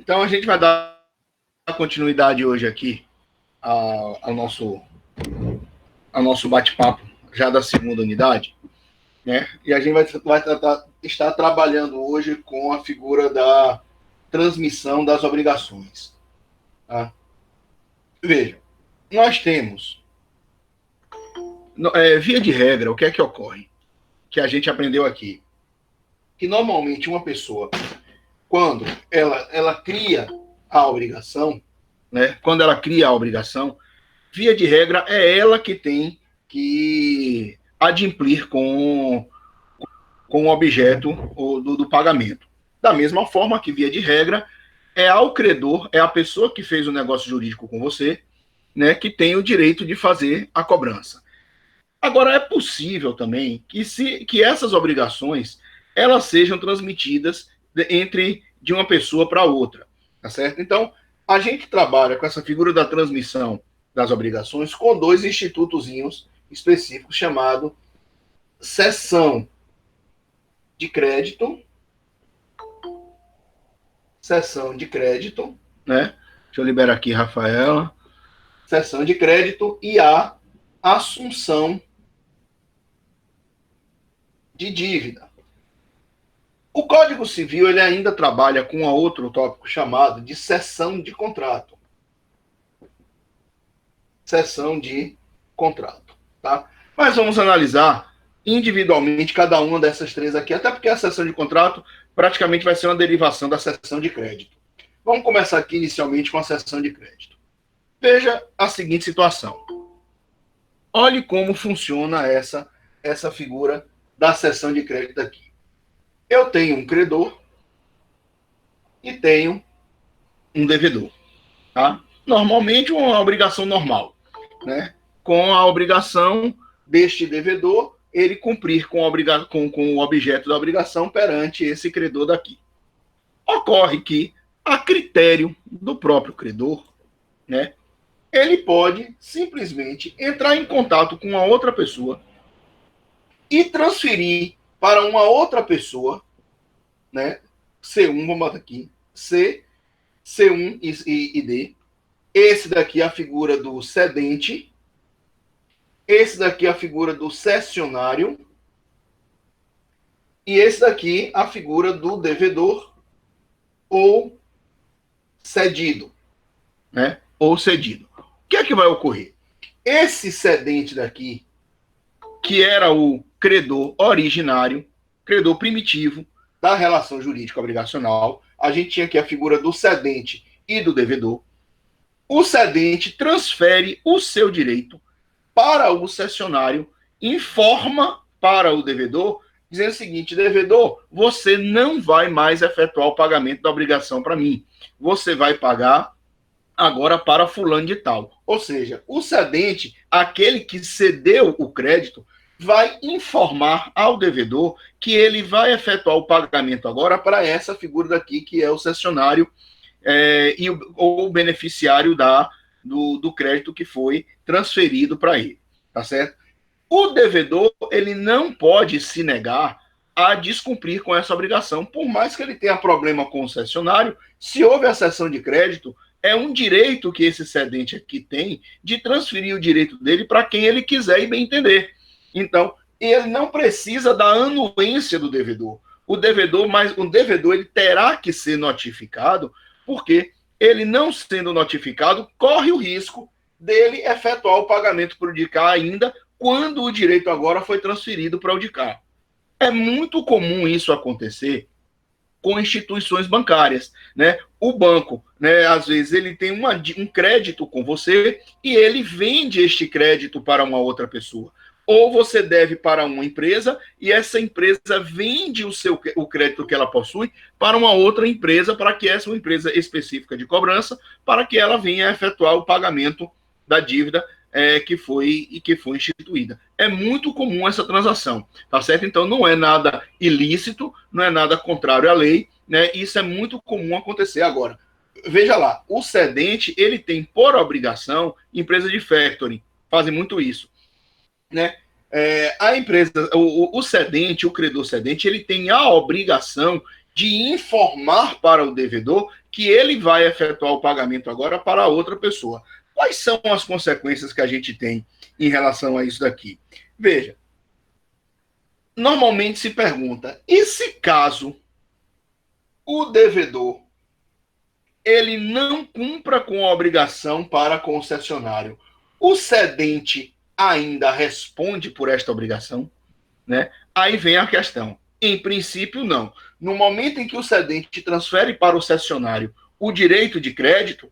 Então, a gente vai dar continuidade hoje aqui ao nosso bate-papo, já da segunda unidade, né? E a gente vai estar trabalhando hoje com a figura da transmissão das obrigações. Tá? Veja, nós temos, via de regra, o que é que ocorre? Que a gente aprendeu aqui. Que normalmente uma pessoa, quando ela cria a obrigação, né? Quando ela cria a obrigação, via de regra, é ela que tem que adimplir com o objeto do pagamento. Da mesma forma que, via de regra, é ao credor, é a pessoa que fez o negócio jurídico com você, né, que tem o direito de fazer a cobrança. Agora, é possível também que essas obrigações elas sejam transmitidas de uma pessoa para outra, tá certo? Então, a gente trabalha com essa figura da transmissão das obrigações com dois institutozinhos específicos chamado cessão de crédito, né? Deixa eu liberar aqui, Rafaela. Cessão de crédito e a assunção de dívida. O Código Civil ele ainda trabalha com outro tópico chamado de cessão de contrato. Cessão de contrato, tá? Mas vamos analisar individualmente cada uma dessas três aqui, até porque a cessão de contrato praticamente vai ser uma derivação da cessão de crédito. Vamos começar aqui inicialmente com a cessão de crédito. Veja a seguinte situação. Olhe como funciona essa figura da cessão de crédito aqui. Eu tenho um credor e tenho um devedor, tá? Normalmente uma obrigação normal, né? Com a obrigação deste devedor ele cumprir com o objeto da obrigação perante esse credor daqui. Ocorre que, a critério do próprio credor, né, ele pode simplesmente entrar em contato com uma outra pessoa e transferir para uma outra pessoa, né, C1, vamos botar aqui, C1 e D. Esse daqui é a figura do cedente. Esse daqui é a figura do cessionário. E esse daqui a figura do devedor ou cedido, né? Ou cedido. O que é que vai ocorrer? Esse cedente daqui, que era o credor originário, credor primitivo da relação jurídica obrigacional, a gente tinha aqui a figura do cedente e do devedor. O cedente transfere o seu direito para o cessionário, informa para o devedor, dizendo o seguinte: devedor, você não vai mais efetuar o pagamento da obrigação para mim. Você vai pagar agora para fulano de tal. Ou seja, o cedente, aquele que cedeu o crédito, vai informar ao devedor que ele vai efetuar o pagamento agora para essa figura daqui, que é o cessionário ou o beneficiário do crédito que foi transferido para ele, tá certo? O devedor, ele não pode se negar a descumprir com essa obrigação, por mais que ele tenha problema com o cessionário. Se houve a cessão de crédito, é um direito que esse cedente aqui tem de transferir o direito dele para quem ele quiser e bem entender. Então, ele não precisa da anuência do devedor. O devedor ele terá que ser notificado, porque ele não sendo notificado, corre o risco dele efetuar o pagamento para o DICAR ainda quando o direito agora foi transferido para o DICAR. É muito comum isso acontecer com instituições bancárias, né? O banco, né, às vezes ele tem um crédito com você e ele vende este crédito para uma outra pessoa. Ou você deve para uma empresa e essa empresa vende o crédito que ela possui para uma outra empresa, para que essa uma empresa específica de cobrança, para que ela venha efetuar o pagamento da dívida que foi instituída. É muito comum essa transação, tá certo? Então não é nada ilícito, não é nada contrário à lei, né? Isso é muito comum acontecer. Agora, veja lá, o cedente, ele tem por obrigação, empresa de factoring fazem muito isso, né? A empresa, o cedente, o credor cedente, ele tem a obrigação de informar para o devedor que ele vai efetuar o pagamento agora para outra pessoa. Quais são as consequências que a gente tem em relação a isso daqui? Veja, normalmente se pergunta, e se caso o devedor ele não cumpra com a obrigação para com o cessionário, o cedente ainda responde por esta obrigação? Né? Aí vem a questão. Em princípio, não. No momento em que o cedente transfere para o cessionário o direito de crédito,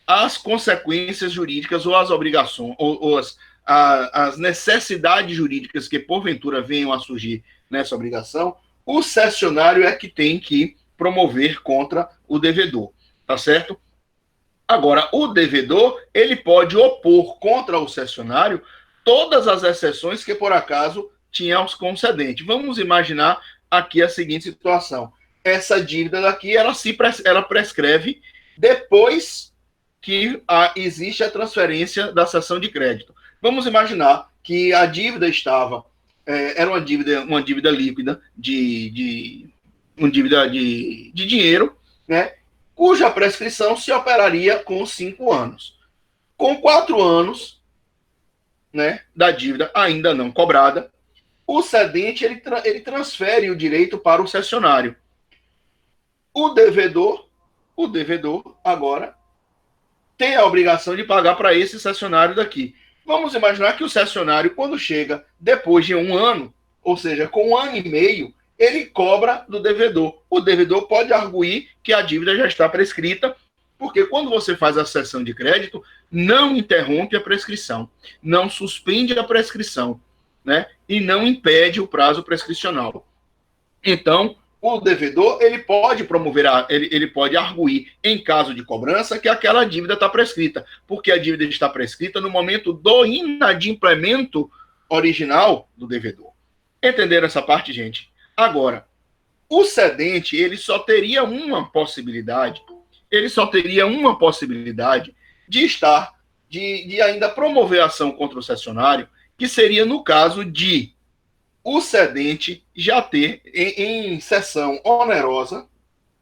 as consequências jurídicas ou as obrigações, ou as necessidades jurídicas que porventura venham a surgir nessa obrigação, o cessionário é que tem que promover contra o devedor, tá certo? Agora, o devedor, ele pode opor contra o cessionário todas as exceções que, por acaso, tinha os concedentes. Vamos imaginar aqui a seguinte situação. Essa dívida daqui, ela prescreve depois que existe a transferência da cessão de crédito. Vamos imaginar que a dívida era uma dívida líquida uma dívida de dinheiro, né? Cuja prescrição se operaria com 5 anos. Com 4 anos, né, da dívida ainda não cobrada, o cedente ele transfere o direito para o cessionário. O devedor agora tem a obrigação de pagar para esse cessionário daqui. Vamos imaginar que o cessionário, quando chega depois de 1 ano, ou seja, com 1 ano e meio, ele cobra do devedor. O devedor pode arguir que a dívida já está prescrita, porque quando você faz a cessão de crédito, não interrompe a prescrição, não suspende a prescrição, né? E não impede o prazo prescricional. Então, o devedor ele pode ele pode arguir em caso de cobrança que aquela dívida está prescrita, porque a dívida está prescrita no momento do inadimplemento original do devedor. Entenderam essa parte, gente? Agora, o cedente ele só teria uma possibilidade de ainda promover ação contra o cessionário, que seria no caso de o cedente já ter em cessão onerosa,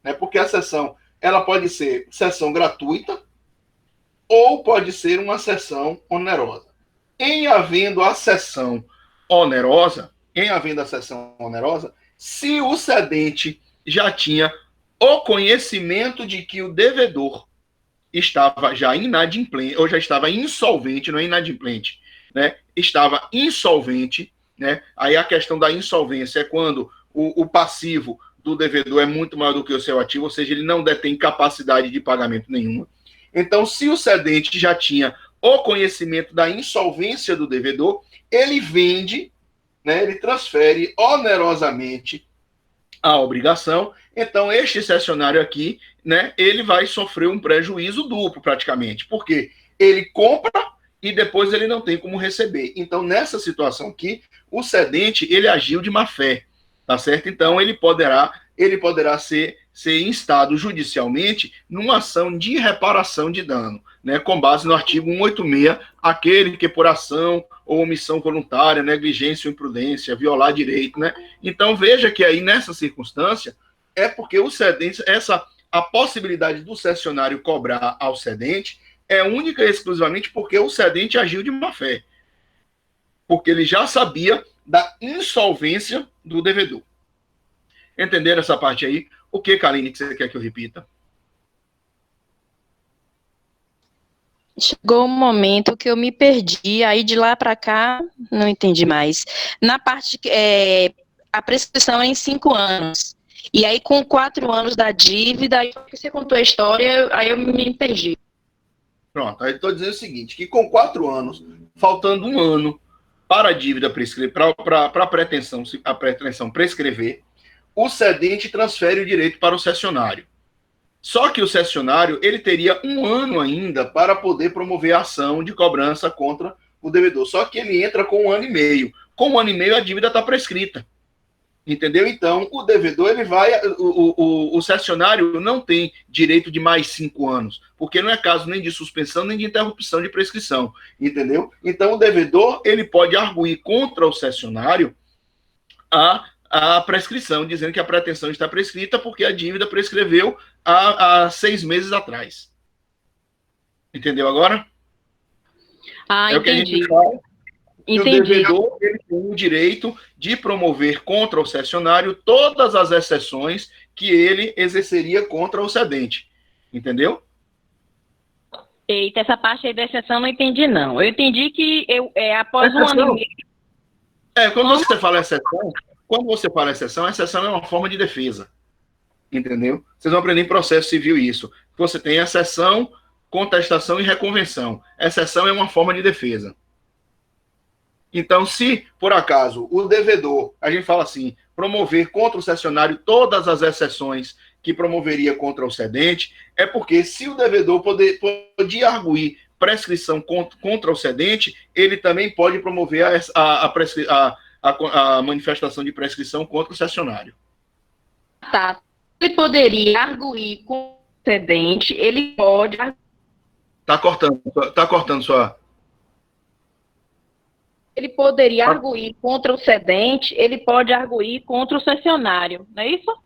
né, porque a cessão ela pode ser cessão gratuita ou pode ser uma cessão onerosa. Em havendo a cessão onerosa, se o cedente já tinha o conhecimento de que o devedor estava já inadimplente, ou já estava insolvente, não é inadimplente, né? Estava insolvente, né? Aí a questão da insolvência é quando o passivo do devedor é muito maior do que o seu ativo, ou seja, ele não detém capacidade de pagamento nenhuma. Então, se o cedente já tinha o conhecimento da insolvência do devedor, ele vende, né? Ele transfere onerosamente a obrigação. Então, este cessionário aqui, né, ele vai sofrer um prejuízo duplo, praticamente, porque ele compra e depois ele não tem como receber. Então, nessa situação aqui, o cedente, ele agiu de má fé, tá certo? Então, ele poderá ser instado judicialmente numa ação de reparação de dano, né, com base no artigo 186, aquele que por ação ou omissão voluntária, negligência ou imprudência, violar direito, né? Então, veja que aí, nessa circunstância, é porque o cedente, a possibilidade do cessionário cobrar ao cedente é única e exclusivamente porque o cedente agiu de má fé, porque ele já sabia da insolvência do devedor. Entenderam essa parte aí? O que, Kaline, que você quer que eu repita? Chegou um momento que eu me perdi, aí de lá para cá não entendi mais. Na parte a prescrição é em 5 anos. E aí com 4 anos da dívida, aí você contou a história, aí eu me perdi. Pronto, aí estou dizendo o seguinte, que com 4 anos, faltando 1 ano para a dívida para a pretensão prescrever, o cedente transfere o direito para o cessionário. Só que o cessionário ele teria 1 ano ainda para poder promover a ação de cobrança contra o devedor. Só que ele entra com 1 ano e meio. Com 1 ano e meio a dívida está prescrita. Entendeu? Então, o devedor, ele vai... O cessionário não tem direito de mais 5 anos, porque não é caso nem de suspensão, nem de interrupção de prescrição. Entendeu? Então, o devedor, ele pode arguir contra o cessionário a prescrição, dizendo que a pretensão está prescrita porque a dívida prescreveu há 6 meses atrás. Entendeu agora? Ah, é o que a gente entendi. fala. E o Entendi. devedor ele tem o direito de promover contra o cessionário todas as exceções que ele exerceria contra o cedente. Entendeu? Eita, essa parte aí da exceção eu não entendi, não. Eu entendi que após um ano e Exceção. meio. Quando você fala exceção, a exceção é uma forma de defesa. Entendeu? Vocês vão aprender em processo civil isso. Você tem exceção, contestação e reconvenção. Exceção é uma forma de defesa. Então, se, por acaso, o devedor, a gente fala assim, promover contra o cessionário todas as exceções que promoveria contra o cedente, é porque se o devedor podia arguir prescrição contra o cedente, ele também pode promover a manifestação de prescrição contra o cessionário. Tá. Ele poderia arguir com o cedente, ele pode... Tá cortando sua... Ele poderia arguir contra o cedente, ele pode arguir contra o cessionário, não é isso?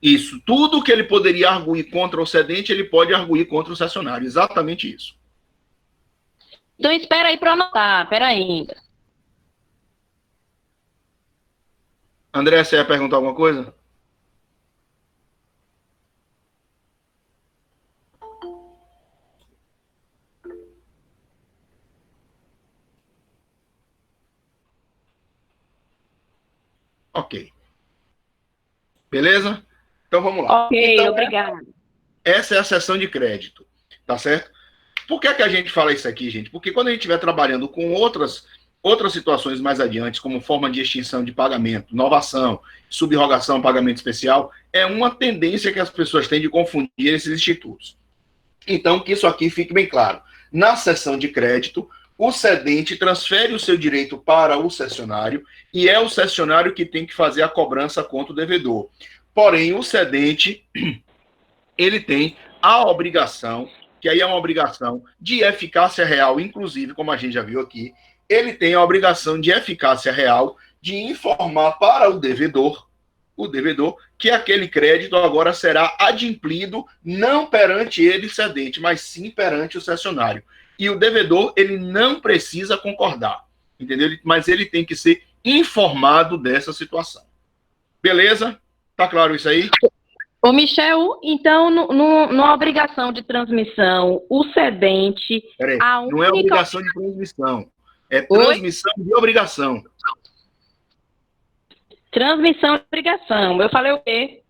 Isso. Tudo que ele poderia arguir contra o cedente, ele pode arguir contra o cessionário. Exatamente isso. Então, espera aí para anotar. Espera aí. André, você ia perguntar alguma coisa? Ok. Beleza? Então vamos lá. Ok, então, obrigado. Essa é a seção de crédito, tá certo? Por que a gente fala isso aqui, gente? Porque quando a gente estiver trabalhando com outras situações mais adiante, como forma de extinção de pagamento, novação, subrogação, pagamento especial, é uma tendência que as pessoas têm de confundir esses institutos. Então, que isso aqui fique bem claro. Na seção de crédito, o cedente transfere o seu direito para o cessionário e é o cessionário que tem que fazer a cobrança contra o devedor. Porém, o cedente, ele tem a obrigação, que aí é uma obrigação de eficácia real, inclusive, como a gente já viu aqui, ele tem a obrigação de eficácia real de informar para o devedor, que aquele crédito agora será adimplido não perante ele cedente, mas sim perante o cessionário. E o devedor, ele não precisa concordar, entendeu? Mas ele tem que ser informado dessa situação. Beleza? Tá claro isso aí? Ô, Michel, então, numa obrigação de transmissão, o cedente... Peraí, não é obrigação de transmissão, é transmissão de obrigação. Transmissão de obrigação. Eu falei o quê?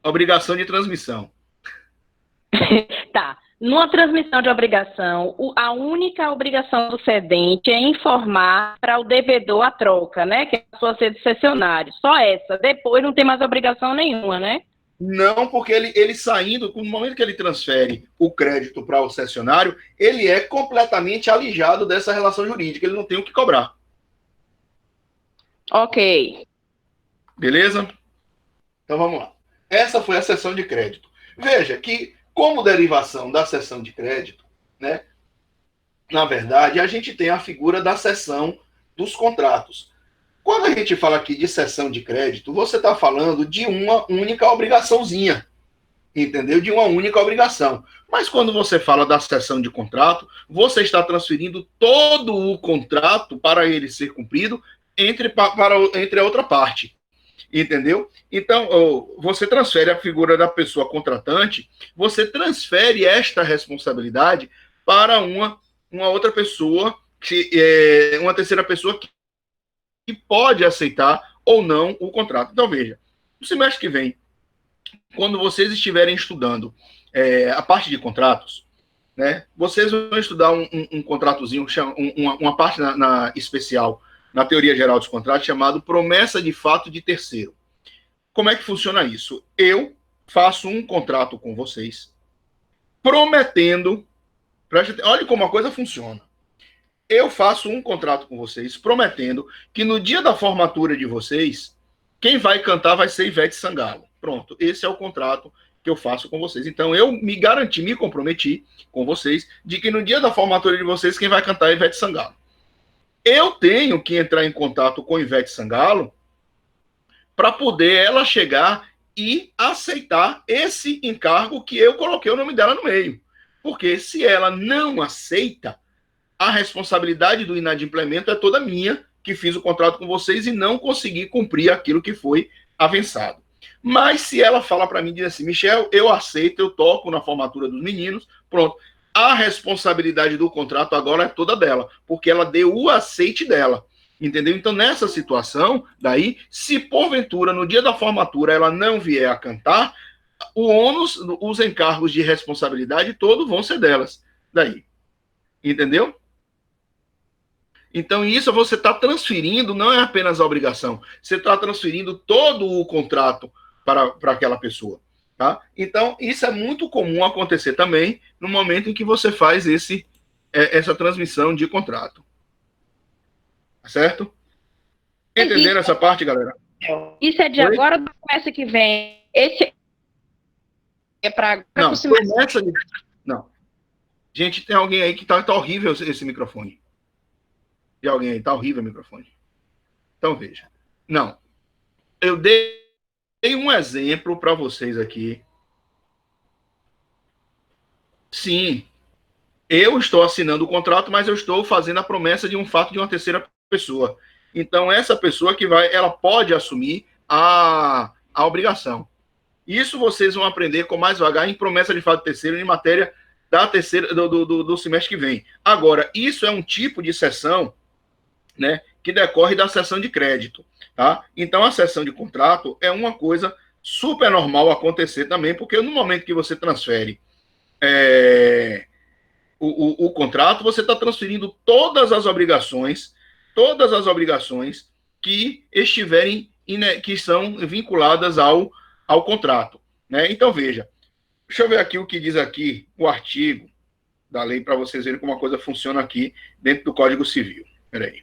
Obrigação de transmissão. Tá. Numa transmissão de obrigação, a única obrigação do cedente é informar para o devedor a troca, né? Que é a sua sede cessionário. Só essa. Depois não tem mais obrigação nenhuma, né? Não, porque ele saindo, no momento que ele transfere o crédito para o cessionário, ele é completamente alijado dessa relação jurídica. Ele não tem o que cobrar. Ok. Beleza? Então vamos lá. Essa foi a seção de crédito. Veja que, como derivação da seção de crédito, né, na verdade, a gente tem a figura da seção dos contratos. Quando a gente fala aqui de seção de crédito, você está falando de uma única obrigaçãozinha, entendeu? De uma única obrigação. Mas quando você fala da seção de contrato, você está transferindo todo o contrato para ele ser cumprido entre a outra parte. Entendeu? Então, você transfere a figura da pessoa contratante, você transfere esta responsabilidade para uma outra pessoa, uma terceira pessoa que pode aceitar ou não o contrato. Então, veja, no semestre que vem, quando vocês estiverem estudando a parte de contratos, né, vocês vão estudar um contratozinho, uma parte na especial, na teoria geral dos contratos, chamado promessa de fato de terceiro. Como é que funciona isso? Eu faço um contrato com vocês, prometendo... Olha como a coisa funciona. Eu faço um contrato com vocês, prometendo que no dia da formatura de vocês, quem vai cantar vai ser Ivete Sangalo. Pronto, esse é o contrato que eu faço com vocês. Então, eu me comprometi com vocês, de que no dia da formatura de vocês, quem vai cantar é Ivete Sangalo. Eu tenho que entrar em contato com Ivete Sangalo para poder ela chegar e aceitar esse encargo que eu coloquei o nome dela no meio. Porque se ela não aceita, a responsabilidade do inadimplemento é toda minha, que fiz o contrato com vocês e não consegui cumprir aquilo que foi avançado. Mas se ela fala para mim, diz assim, Michel, eu aceito, eu toco na formatura dos meninos, pronto. A responsabilidade do contrato agora é toda dela, porque ela deu o aceite dela. Entendeu? Então, nessa situação, daí, se porventura, no dia da formatura, ela não vier a cantar, o ônus, os encargos de responsabilidade todos vão ser delas. Daí. Entendeu? Então, isso você está transferindo, não é apenas a obrigação, você está transferindo todo o contrato para aquela pessoa. Tá? Então, isso é muito comum acontecer também no momento em que você faz essa transmissão de contrato. Certo? Entenderam essa parte, galera? Isso é de agora ou da promessa que vem? Esse é para... Não, promessa de... Não. Gente, tem alguém aí que tá horrível esse microfone. Tem alguém aí, tá horrível o microfone. Então, veja. Não. Eu dei um exemplo para vocês aqui. Sim, eu estou assinando o contrato, mas eu estou fazendo a promessa de um fato de uma terceira pessoa. Então, essa pessoa que ela pode assumir a obrigação. Isso vocês vão aprender com mais vagar em promessa de fato terceiro, em matéria da terceira do semestre que vem. Agora, isso é um tipo de cessão, né, que decorre da cessão de crédito. Tá? Então, a cessão de contrato é uma coisa super normal acontecer também, porque no momento que você transfere o contrato, você está transferindo todas as obrigações que estiverem, que são vinculadas ao contrato. Né? Então, veja, deixa eu ver aqui o que diz aqui o artigo da lei, para vocês verem como a coisa funciona aqui dentro do Código Civil. Espera aí.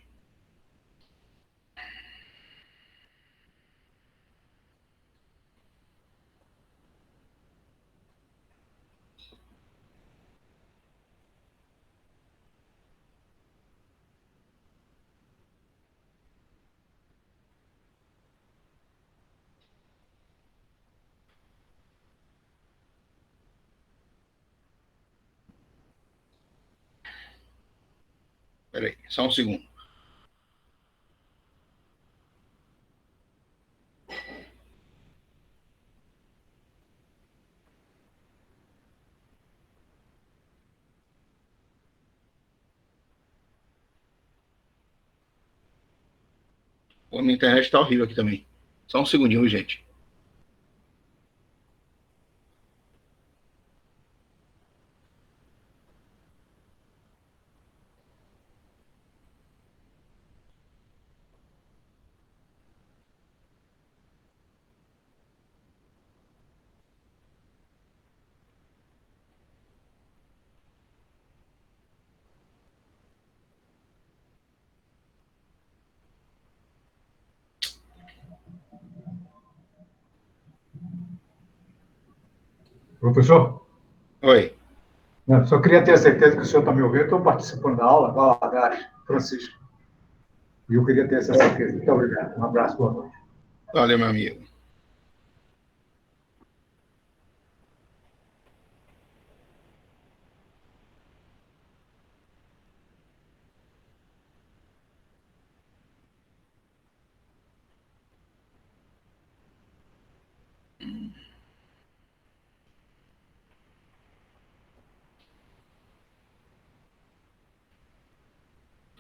Espera aí, só um segundo. A minha internet está horrível aqui também. Só um segundinho, gente. Professor? Oi. Só queria ter a certeza que o senhor está me ouvindo. Estou participando da aula, Valadares, Francisco. E eu queria ter essa certeza. Muito obrigado. Um abraço, boa noite. Valeu, meu amigo.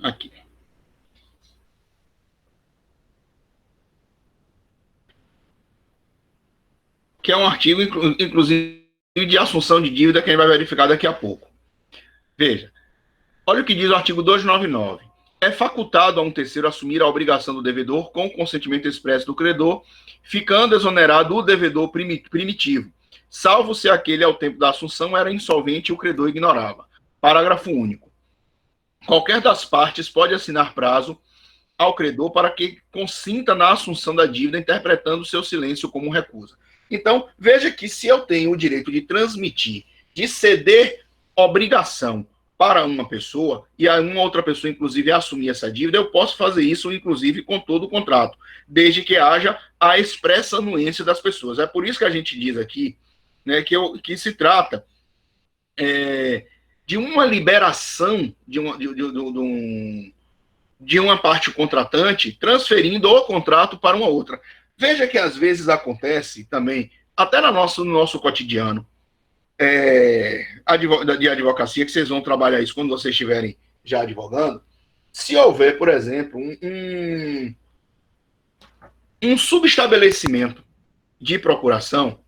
Aqui. Que é um artigo, inclusive, de assunção de dívida que a gente vai verificar daqui a pouco. Veja, olha o que diz o artigo 299. É facultado a um terceiro assumir a obrigação do devedor com consentimento expresso do credor, ficando exonerado o devedor primitivo, salvo se aquele ao tempo da assunção era insolvente e o credor ignorava. Parágrafo único. Qualquer das partes pode assinar prazo ao credor para que consinta na assunção da dívida, interpretando seu silêncio como recusa. Então, veja que se eu tenho o direito de transmitir, de ceder obrigação para uma pessoa, e a uma outra pessoa, inclusive, assumir essa dívida, eu posso fazer isso, inclusive, com todo o contrato, desde que haja a expressa anuência das pessoas. É por isso que a gente diz aqui, né, que se trata de uma liberação de uma parte contratante, transferindo o contrato para uma outra. Veja que, às vezes, acontece também, até no nosso cotidiano, de advocacia, que vocês vão trabalhar isso quando vocês estiverem já advogando, se houver, por exemplo, um subestabelecimento de procuração,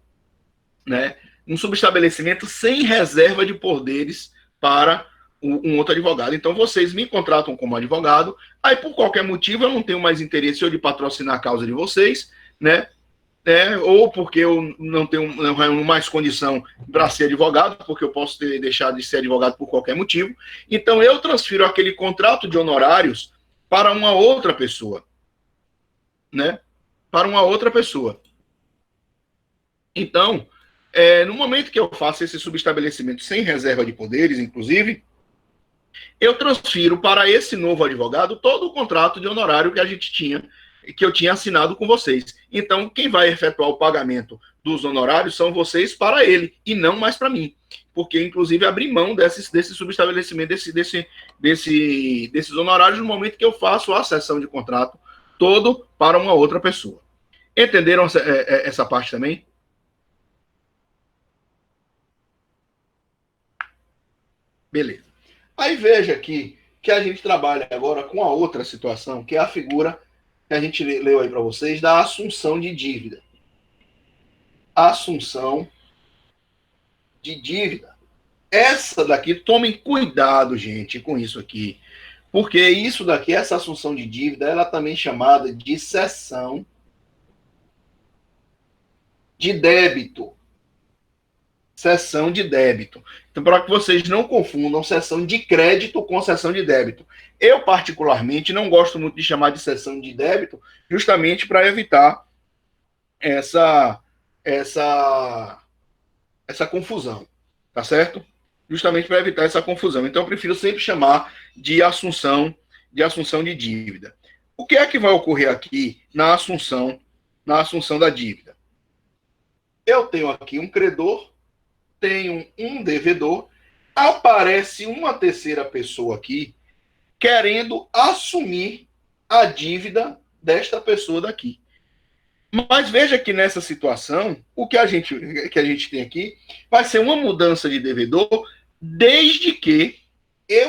né, um subestabelecimento sem reserva de poderes para um outro advogado. Então, vocês me contratam como advogado, aí, por qualquer motivo, eu não tenho mais interesse ou de patrocinar a causa de vocês, né, ou porque eu não tenho mais condição para ser advogado, porque eu posso ter deixado de ser advogado por qualquer motivo. Então, eu transfiro aquele contrato de honorários para uma outra pessoa, né? Para uma outra pessoa. Então, no momento que eu faço esse subestabelecimento sem reserva de poderes, inclusive, eu transfiro para esse novo advogado todo o contrato de honorário que eu tinha assinado com vocês. Então, quem vai efetuar o pagamento dos honorários são vocês para ele, e não mais para mim. Porque, inclusive, abri mão desse subestabelecimento, desses honorários no momento que eu faço a cessão de contrato todo para uma outra pessoa. Entenderam essa parte também? Beleza. Aí veja aqui que a gente trabalha agora com a outra situação, que é a figura que a gente leu aí para vocês, da assunção de dívida. Assunção de dívida. Essa daqui, tomem cuidado, gente, com isso aqui. Porque isso daqui, essa assunção de dívida, ela também é chamada de cessão de débito. Cessão de débito. Então, para que vocês não confundam cessão de crédito com cessão de débito. Eu, particularmente, não gosto muito de chamar de cessão de débito, justamente para evitar essa confusão, tá certo? Justamente para evitar essa confusão. Então, eu prefiro sempre chamar de assunção de dívida. O que é que vai ocorrer aqui na assunção da dívida? Eu tenho aqui um credor, tenho um devedor, aparece uma terceira pessoa aqui querendo assumir a dívida desta pessoa daqui. Mas veja que nessa situação, o que a gente tem aqui vai ser uma mudança de devedor, desde que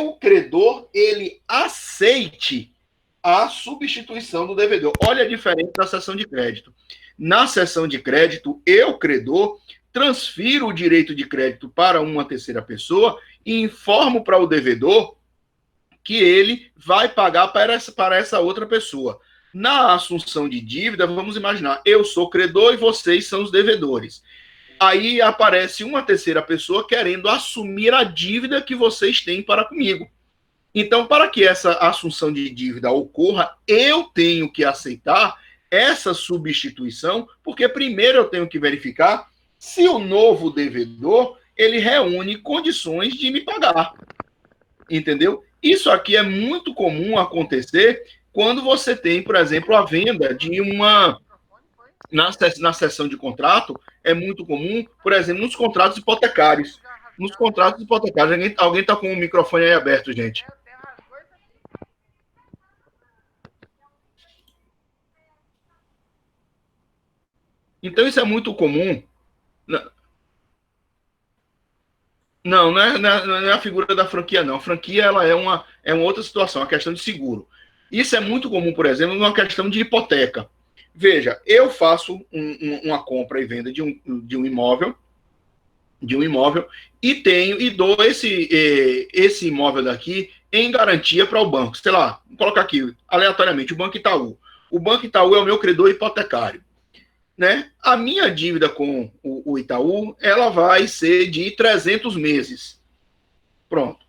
o credor ele aceite a substituição do devedor. Olha a diferença da cessão de crédito. Na cessão de crédito, eu, credor, transfiro o direito de crédito para uma terceira pessoa e informo para o devedor que ele vai pagar para essa outra pessoa. Na assunção de dívida, vamos imaginar, eu sou credor e vocês são os devedores. Aí aparece uma terceira pessoa querendo assumir a dívida que vocês têm para comigo. Então, para que essa assunção de dívida ocorra, eu tenho que aceitar essa substituição, porque primeiro eu tenho que verificar se o novo devedor ele reúne condições de me pagar. Entendeu? Isso aqui é muito comum acontecer quando você tem, por exemplo, a venda de uma... Na sessão de contrato, é muito comum, por exemplo, nos contratos hipotecários. Nos contratos hipotecários, alguém está com o microfone aí aberto, gente. Então, isso é muito comum. Não é a figura da franquia, não. A franquia ela é uma outra situação, a questão de seguro. Isso é muito comum, por exemplo, numa questão de hipoteca. Veja, eu faço uma compra e venda de um imóvel, e dou esse imóvel daqui em garantia para o banco. Sei lá, vou colocar aqui, aleatoriamente, o Banco Itaú. O Banco Itaú é o meu credor hipotecário. Né? A minha dívida com o Itaú, ela vai ser de 300 meses. Pronto.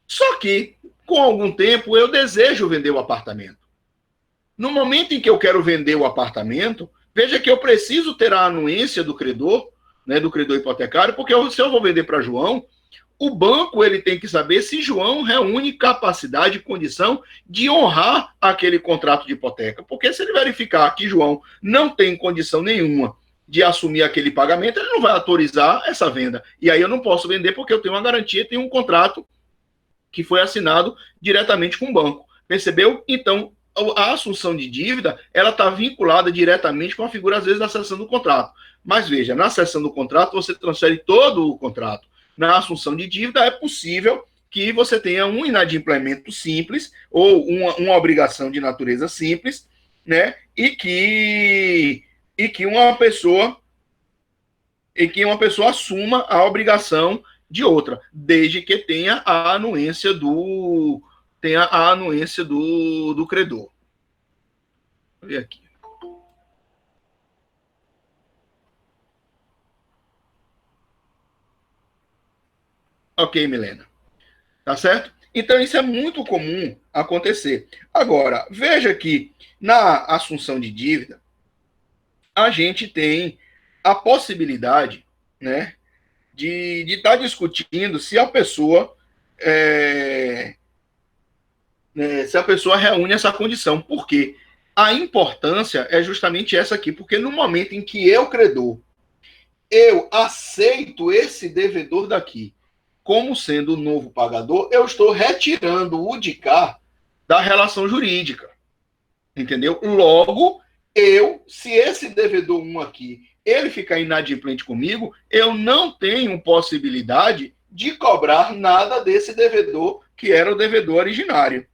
Só que, com algum tempo, eu desejo vender o apartamento. No momento em que eu quero vender o apartamento, veja que eu preciso ter a anuência do credor, né, do credor hipotecário, porque se eu vou vender para João, O banco ele tem que saber se João reúne capacidade e condição de honrar aquele contrato de hipoteca. Porque se ele verificar que João não tem condição nenhuma de assumir aquele pagamento, ele não vai autorizar essa venda. E aí eu não posso vender porque eu tenho uma garantia, tenho um contrato que foi assinado diretamente com o banco. Percebeu? Então, a assunção de dívida, ela está vinculada diretamente com a figura, às vezes, da cessão do contrato. Mas veja, na cessão do contrato, você transfere todo o contrato. Na assunção de dívida, é possível que você tenha um inadimplemento simples ou uma obrigação de natureza simples, né? E que uma pessoa assuma a obrigação de outra, desde que tenha a anuência do credor. Vou ver aqui. Ok, Milena. Tá certo? Então, isso é muito comum acontecer. Agora, veja que na assunção de dívida, a gente tem a possibilidade, né, de estar discutindo se a pessoa reúne essa condição. Por quê? A importância é justamente essa aqui, porque no momento em que eu, credor, eu aceito esse devedor daqui como sendo o novo pagador, eu estou retirando o de cá da relação jurídica. Entendeu? Logo, se esse devedor 1 aqui, ele ficar inadimplente comigo, eu não tenho possibilidade de cobrar nada desse devedor que era o devedor originário.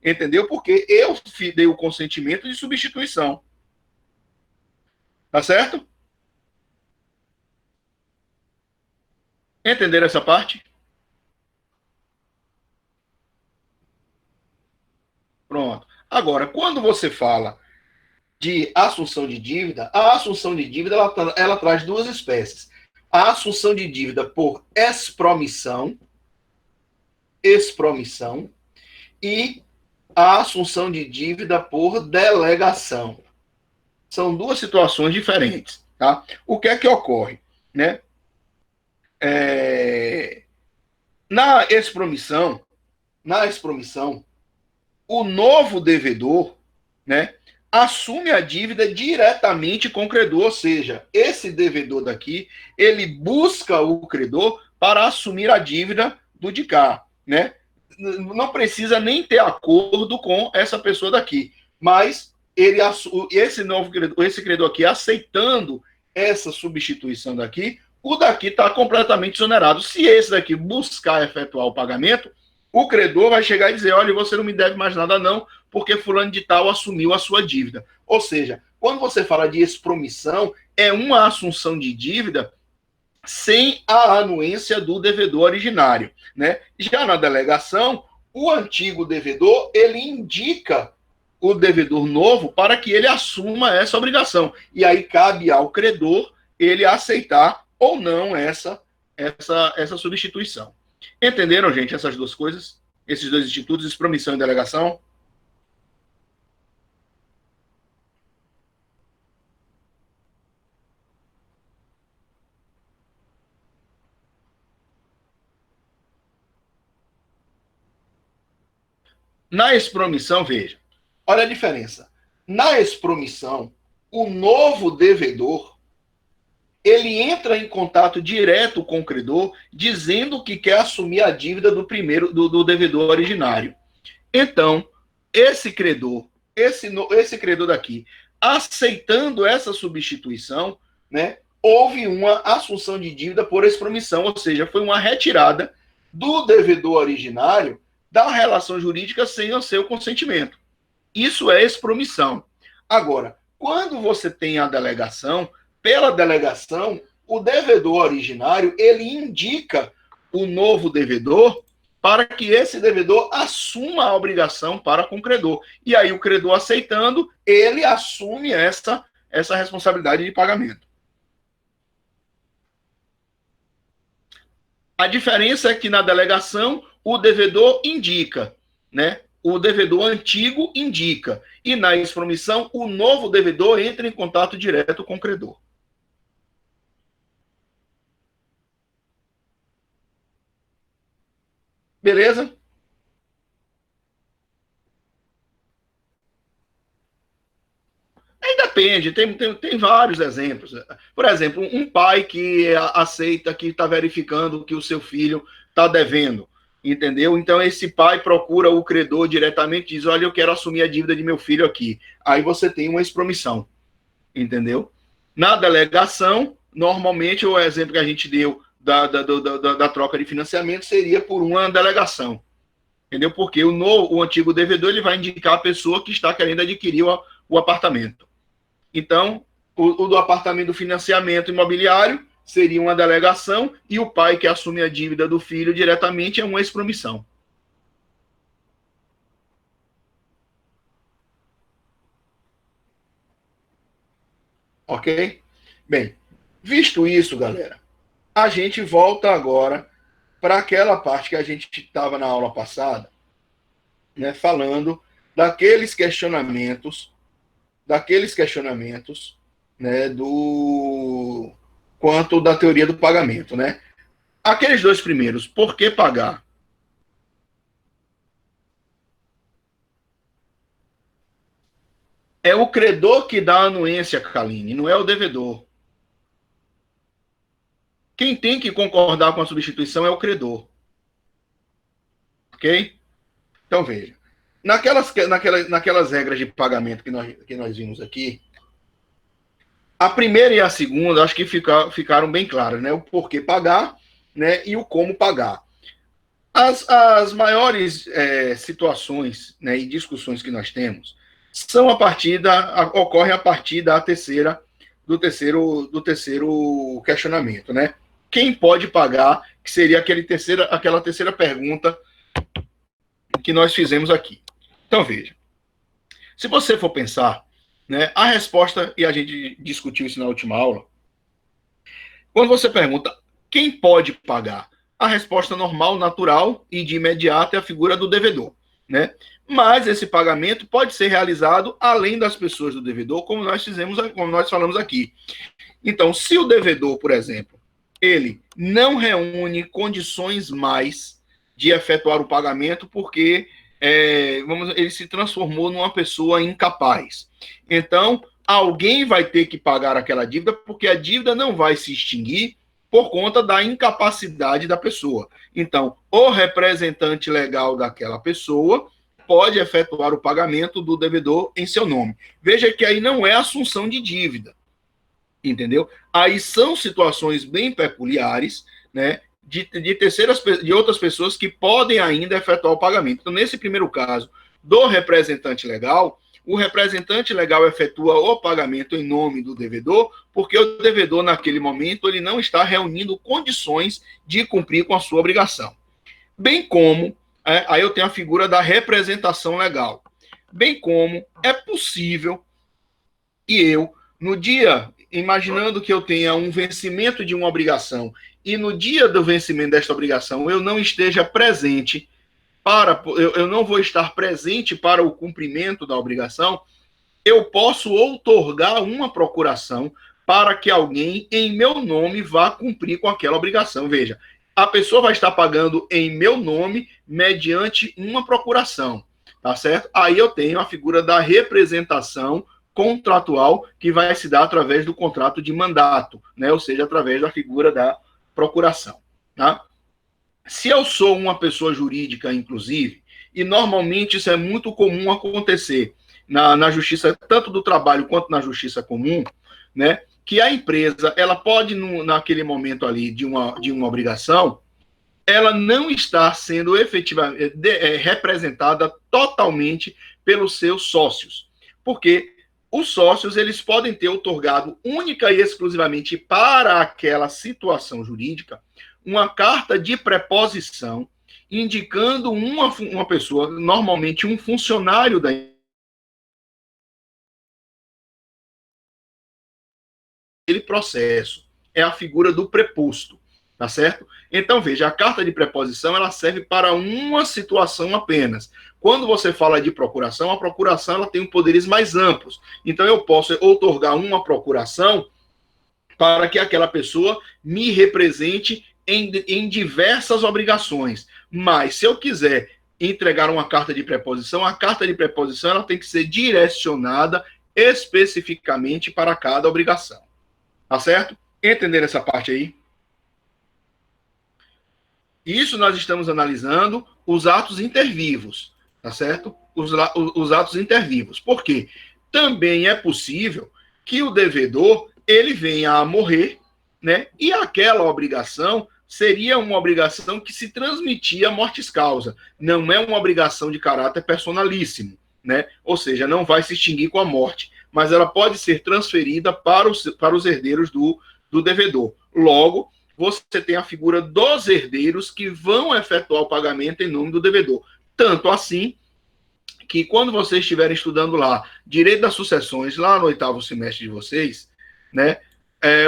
Entendeu? Porque eu dei o consentimento de substituição. Tá certo? Entenderam essa parte? Pronto. Agora, quando você fala de assunção de dívida, a assunção de dívida ela traz duas espécies. A assunção de dívida por expromissão e a assunção de dívida por delegação. São duas situações diferentes. Tá? O que é que ocorre? Né? Na expromissão, o novo devedor, né, assume a dívida diretamente com o credor, ou seja, esse devedor daqui, ele busca o credor para assumir a dívida do de cá, né? Não precisa nem ter acordo com essa pessoa daqui, mas esse credor aqui, aceitando essa substituição daqui, o daqui está completamente exonerado. Se esse daqui buscar efetuar o pagamento, o credor vai chegar e dizer, olha, você não me deve mais nada não, porque fulano de tal assumiu a sua dívida. Ou seja, quando você fala de expromissão, é uma assunção de dívida sem a anuência do devedor originário, né? Já na delegação, o antigo devedor, ele indica o devedor novo para que ele assuma essa obrigação. E aí cabe ao credor ele aceitar ou não essa substituição. Entenderam, gente, essas duas coisas? Esses dois institutos, expromissão e delegação? Na expromissão, veja, olha a diferença. Na expromissão, o novo devedor, ele entra em contato direto com o credor, dizendo que quer assumir a dívida do devedor originário. Então, esse credor daqui, aceitando essa substituição, né, houve uma assunção de dívida por expromissão, ou seja, foi uma retirada do devedor originário da relação jurídica sem o seu consentimento. Isso é expromissão. Agora, quando você tem a delegação, pela delegação, o devedor originário, ele indica o novo devedor para que esse devedor assuma a obrigação para com o credor. E aí o credor aceitando, ele assume essa responsabilidade de pagamento. A diferença é que na delegação o devedor indica, né? O devedor antigo indica. E na expromissão, o novo devedor entra em contato direto com o credor. Beleza? Aí depende, tem vários exemplos. Por exemplo, um pai que aceita que está verificando que o seu filho está devendo, entendeu? Então esse pai procura o credor diretamente e diz, olha, eu quero assumir a dívida de meu filho aqui. Aí você tem uma expromissão, entendeu? Na delegação, normalmente o exemplo que a gente deu da troca de financiamento seria por uma delegação, entendeu? Porque o antigo devedor ele vai indicar a pessoa que está querendo adquirir o apartamento. Então, o do apartamento do financiamento imobiliário seria uma delegação e o pai que assume a dívida do filho diretamente é uma expromissão. Ok? Bem, visto isso, galera, a gente volta agora para aquela parte que a gente estava na aula passada, né, falando daqueles questionamentos, né, do quanto da teoria do pagamento, né? Aqueles dois primeiros, por que pagar? É o credor que dá a anuência, Kaline, não é o devedor. Quem tem que concordar com a substituição é o credor. Ok? Então, veja. Naquelas regras de pagamento que nós vimos aqui, a primeira e a segunda, acho que ficaram bem claras, né? O porquê pagar, né? E o como pagar. As maiores situações, né, e discussões que nós temos são ocorrem a partir do terceiro questionamento, né? Quem pode pagar, que seria aquela terceira pergunta que nós fizemos aqui. Então, veja. Se você for pensar, né, a resposta, e a gente discutiu isso na última aula, quando você pergunta quem pode pagar, a resposta normal, natural e de imediato é a figura do devedor, né? Mas esse pagamento pode ser realizado além das pessoas do devedor, como nós falamos aqui. Então, se o devedor, por exemplo, ele não reúne condições mais de efetuar o pagamento porque ele se transformou numa pessoa incapaz. Então, alguém vai ter que pagar aquela dívida porque a dívida não vai se extinguir por conta da incapacidade da pessoa. Então, o representante legal daquela pessoa pode efetuar o pagamento do devedor em seu nome. Veja que aí não é assunção de dívida, entendeu? Aí são situações bem peculiares, né, de outras pessoas que podem ainda efetuar o pagamento. Então, nesse primeiro caso do representante legal, o representante legal efetua o pagamento em nome do devedor, porque o devedor, naquele momento, ele não está reunindo condições de cumprir com a sua obrigação. Bem como, aí eu tenho a figura da representação legal. Bem como é possível que eu, no dia, imaginando que eu tenha um vencimento de uma obrigação, e no dia do vencimento desta obrigação eu não esteja presente eu não vou estar presente para o cumprimento da obrigação, eu posso outorgar uma procuração para que alguém em meu nome vá cumprir com aquela obrigação. Veja, a pessoa vai estar pagando em meu nome mediante uma procuração, tá certo? Aí eu tenho a figura da representação contratual que vai se dar através do contrato de mandato, né? Ou seja, através da figura da procuração, tá? Se eu sou uma pessoa jurídica, inclusive, e normalmente isso é muito comum acontecer na justiça, tanto do trabalho quanto na justiça comum, né, que a empresa, ela pode, naquele momento ali de uma obrigação, ela não está sendo efetivamente representada totalmente pelos seus sócios. Porque os sócios, eles podem ter outorgado única e exclusivamente para aquela situação jurídica uma carta de preposição indicando uma pessoa, normalmente um funcionário daquele processo. É a figura do preposto, tá certo? Então, veja, a carta de preposição, ela serve para uma situação apenas. Quando você fala de procuração, a procuração ela tem poderes mais amplos. Então, eu posso outorgar uma procuração para que aquela pessoa me represente em diversas obrigações. Mas, se eu quiser entregar uma carta de preposição, a carta de preposição ela tem que ser direcionada especificamente para cada obrigação. Tá certo? Entenderam essa parte aí? Isso nós estamos analisando os atos intervivos, tá certo? Os atos intervivos. Por quê? Também é possível que o devedor ele venha a morrer, né? E aquela obrigação seria uma obrigação que se transmitia mortis causa. Não é uma obrigação de caráter personalíssimo, né? Ou seja, não vai se extinguir com a morte, mas ela pode ser transferida para os herdeiros do devedor. Logo, você tem a figura dos herdeiros que vão efetuar o pagamento em nome do devedor. Tanto assim que quando vocês estiverem estudando lá direito das sucessões, lá no 8º semestre de vocês, né,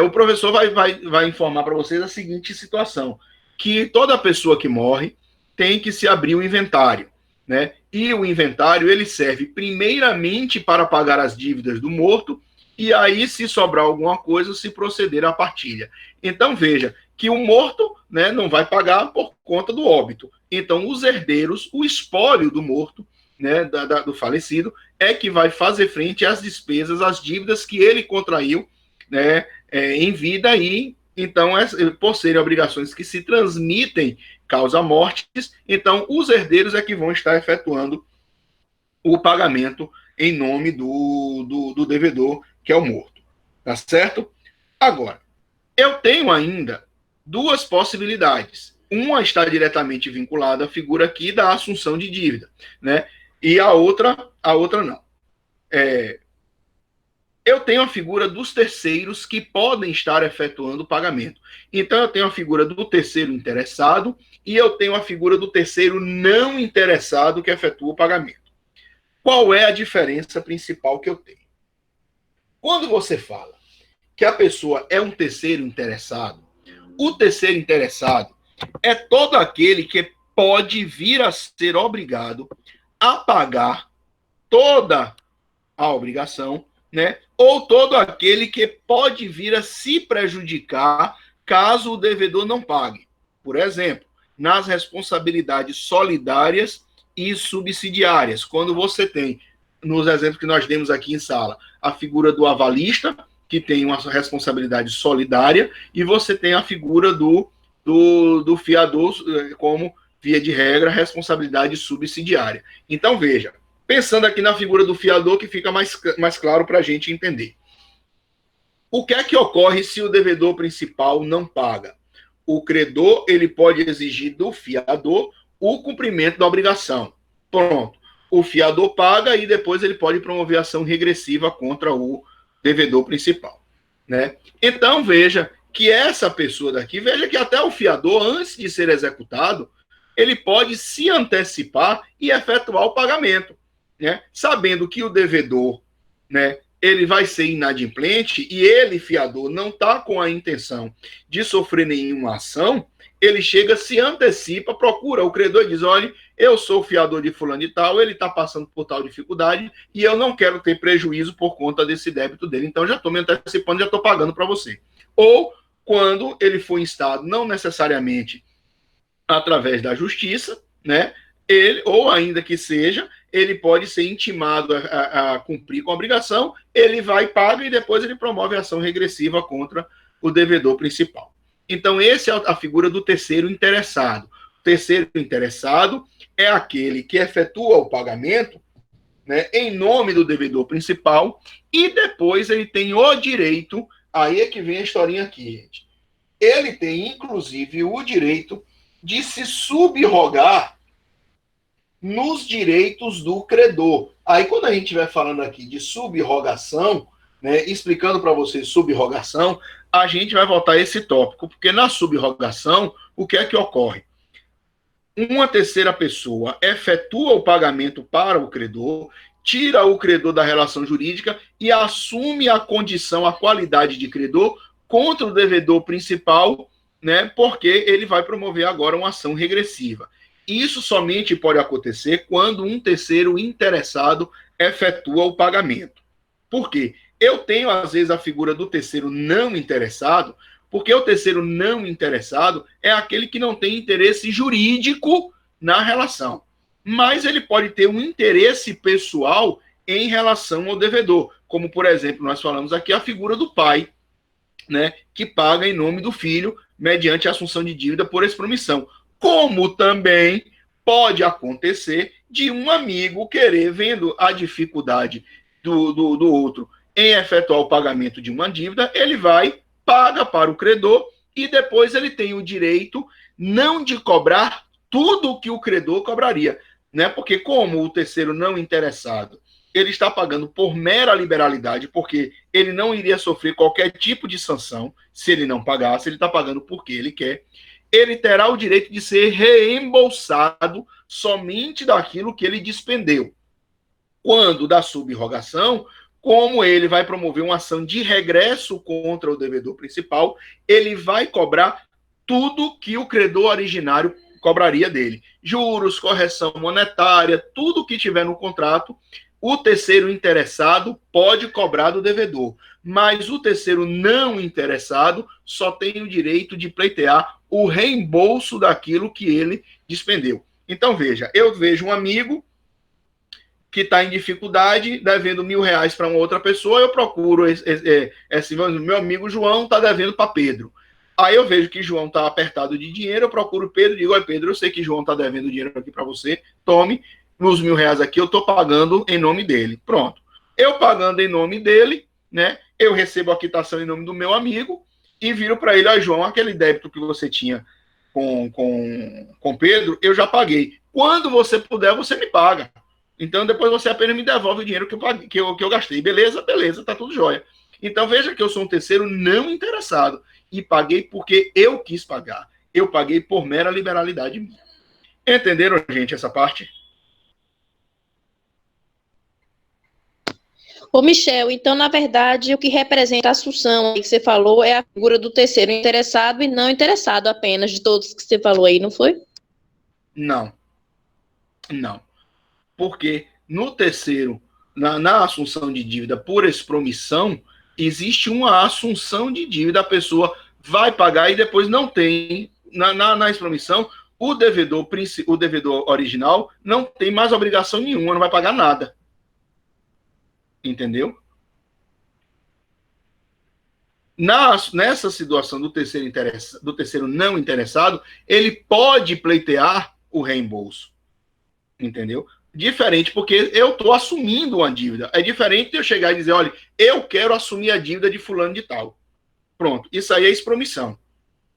o professor vai informar para vocês a seguinte situação, que toda pessoa que morre tem que se abrir o inventário, né? E o inventário ele serve primeiramente para pagar as dívidas do morto e aí, se sobrar alguma coisa, se proceder à partilha. Então, veja que o morto, né, não vai pagar por conta do óbito. Então, os herdeiros, o espólio do morto, né, do falecido, é que vai fazer frente às despesas, às dívidas que ele contraiu, né, em vida e, então, por serem obrigações que se transmitem causa mortes, então, os herdeiros é que vão estar efetuando o pagamento em nome do devedor, que é o morto. Tá certo? Agora, eu tenho ainda duas possibilidades. Uma está diretamente vinculada à figura aqui da assunção de dívida, né? E a outra não. Eu tenho a figura dos terceiros que podem estar efetuando o pagamento. Então, eu tenho a figura do terceiro interessado e eu tenho a figura do terceiro não interessado que efetua o pagamento. Qual é a diferença principal que eu tenho? Quando você fala que a pessoa é um terceiro interessado, o terceiro interessado é todo aquele que pode vir a ser obrigado a pagar toda a obrigação, né? Ou todo aquele que pode vir a se prejudicar caso o devedor não pague. Por exemplo, nas responsabilidades solidárias e subsidiárias, quando você tem, nos exemplos que nós demos aqui em sala, a figura do avalista, que tem uma responsabilidade solidária, e você tem a figura do fiador, como, via de regra, responsabilidade subsidiária. Então, veja, pensando aqui na figura do fiador, que fica mais claro para a gente entender. O que é que ocorre se o devedor principal não paga? O credor ele pode exigir do fiador o cumprimento da obrigação. Pronto. O fiador paga e depois ele pode promover ação regressiva contra o devedor principal, né? Então, veja que essa pessoa daqui, veja que até o fiador, antes de ser executado, ele pode se antecipar e efetuar o pagamento, né? Sabendo que o devedor, né, ele vai ser inadimplente e ele, fiador, não está com a intenção de sofrer nenhuma ação, ele chega, se antecipa, procura o credor e diz, olha, eu sou fiador de fulano de tal, ele está passando por tal dificuldade e eu não quero ter prejuízo por conta desse débito dele, então já estou me antecipando, já estou pagando para você. Ou, quando ele for instado, não necessariamente através da justiça, né? Ou ainda que seja, ele pode ser intimado a cumprir com a obrigação, ele vai, paga e depois ele promove a ação regressiva contra o devedor principal. Então, essa é a figura do terceiro interessado. O terceiro interessado é aquele que efetua o pagamento, né, em nome do devedor principal e depois ele tem o direito, aí é que vem a historinha aqui, gente. Ele tem, inclusive, o direito de se subrogar nos direitos do credor. Aí, quando a gente estiver falando aqui de subrogação, né, explicando para vocês subrogação, a gente vai voltar a esse tópico, porque na subrogação, o que é que ocorre? Uma terceira pessoa efetua o pagamento para o credor, tira o credor da relação jurídica e assume a condição, a qualidade de credor contra o devedor principal, né, porque ele vai promover agora uma ação regressiva. Isso somente pode acontecer quando um terceiro interessado efetua o pagamento. Por quê? Eu tenho, às vezes, a figura do terceiro não interessado, Porque o terceiro não interessado é aquele que não tem interesse jurídico na relação. Mas ele pode ter um interesse pessoal em relação ao devedor. Como, por exemplo, nós falamos aqui a figura do pai, né, que paga em nome do filho mediante a assunção de dívida por expromissão. Como também pode acontecer de um amigo querer, vendo a dificuldade do outro em efetuar o pagamento de uma dívida, ele vai, paga para o credor e depois ele tem o direito não de cobrar tudo o que o credor cobraria, né? Porque como o terceiro não interessado, ele está pagando por mera liberalidade, porque ele não iria sofrer qualquer tipo de sanção se ele não pagasse, ele está pagando porque ele quer. Ele terá o direito de ser reembolsado somente daquilo que ele despendeu. Quando da subrogação, como ele vai promover uma ação de regresso contra o devedor principal, ele vai cobrar tudo que o credor originário cobraria dele. Juros, correção monetária, tudo que tiver no contrato, o terceiro interessado pode cobrar do devedor, mas o terceiro não interessado só tem o direito de pleitear o reembolso daquilo que ele despendeu. Então, veja, eu vejo um amigo que está em dificuldade, devendo R$1.000 para uma outra pessoa, eu procuro meu amigo João está devendo para Pedro. Aí eu vejo que João está apertado de dinheiro, eu procuro Pedro e digo, olha, Pedro, eu sei que João está devendo dinheiro aqui para você, tome, nos R$1.000 aqui, eu estou pagando em nome dele. Pronto. Eu pagando em nome dele, né, eu recebo a quitação em nome do meu amigo e viro para ele, João, aquele débito que você tinha com Pedro, eu já paguei. Quando você puder, você me paga. Então, depois você apenas me devolve o dinheiro que eu gastei. Beleza? Beleza, tá tudo jóia. Então, veja que eu sou um terceiro não interessado e paguei porque eu quis pagar. Eu paguei por mera liberalidade minha. Entenderam, gente, essa parte? Ô, Michel, então, na verdade, o que representa a assunção que você falou é a figura do terceiro interessado e não interessado apenas, de todos que você falou aí, não foi? Não. Não. Porque no terceiro, na assunção de dívida por expromissão, existe uma assunção de dívida, a pessoa vai pagar e depois não tem. Na expromissão, o devedor original não tem mais obrigação nenhuma, não vai pagar nada. Entendeu? Nessa situação do terceiro não interessado, ele pode pleitear o reembolso. Entendeu? Diferente, porque eu estou assumindo uma dívida. É diferente de eu chegar e dizer, olha, eu quero assumir a dívida de fulano de tal. Pronto, isso aí é expromissão.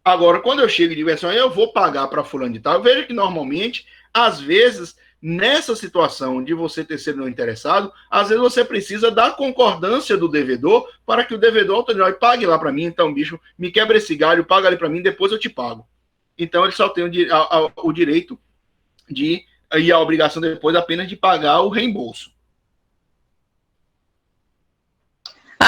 Agora, quando eu chego e digo assim, eu vou pagar para fulano de tal, veja que normalmente, às vezes, nessa situação de você terceiro não interessado, às vezes você precisa da concordância do devedor para que o devedor pague lá para mim, então, bicho, me quebra esse galho, paga ali para mim, depois eu te pago. Então, ele só tem o direito de e a obrigação depois apenas de pagar o reembolso.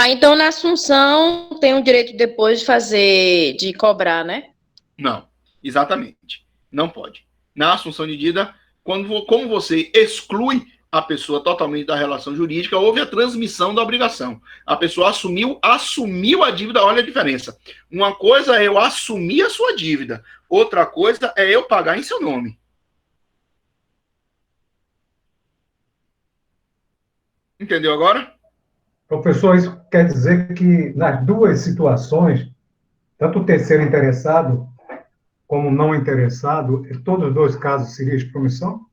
Então na assunção tem o direito depois de cobrar, né? Não, exatamente. Não pode. Na assunção de dívida, como você exclui a pessoa totalmente da relação jurídica, houve a transmissão da obrigação. A pessoa assumiu a dívida, olha a diferença. Uma coisa é eu assumir a sua dívida, outra coisa é eu pagar em seu nome. Entendeu agora? Professor, isso quer dizer que nas duas situações, tanto o terceiro interessado como o não interessado, em todos os dois casos seria expromissão?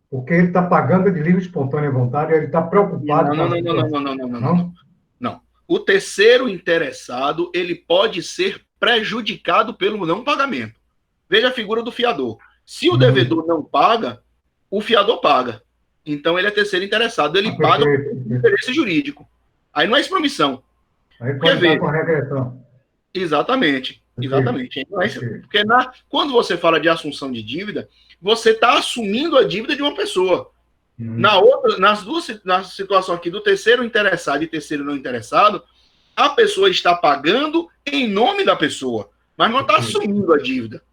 Porque ele está pagando de livre e espontânea vontade, ele está preocupado Não. O terceiro interessado, ele pode ser prejudicado pelo não pagamento. Veja a figura do fiador. Se o devedor não paga, o fiador paga. Então, ele é terceiro interessado, ele paga por interesse jurídico. Aí não é expromissão. Aí pode estar com regressão. Exatamente. Porque quando você fala de assunção de dívida, você está assumindo a dívida de uma pessoa. Na situação aqui do terceiro interessado e terceiro não interessado, a pessoa está pagando em nome da pessoa, mas não está assumindo a dívida.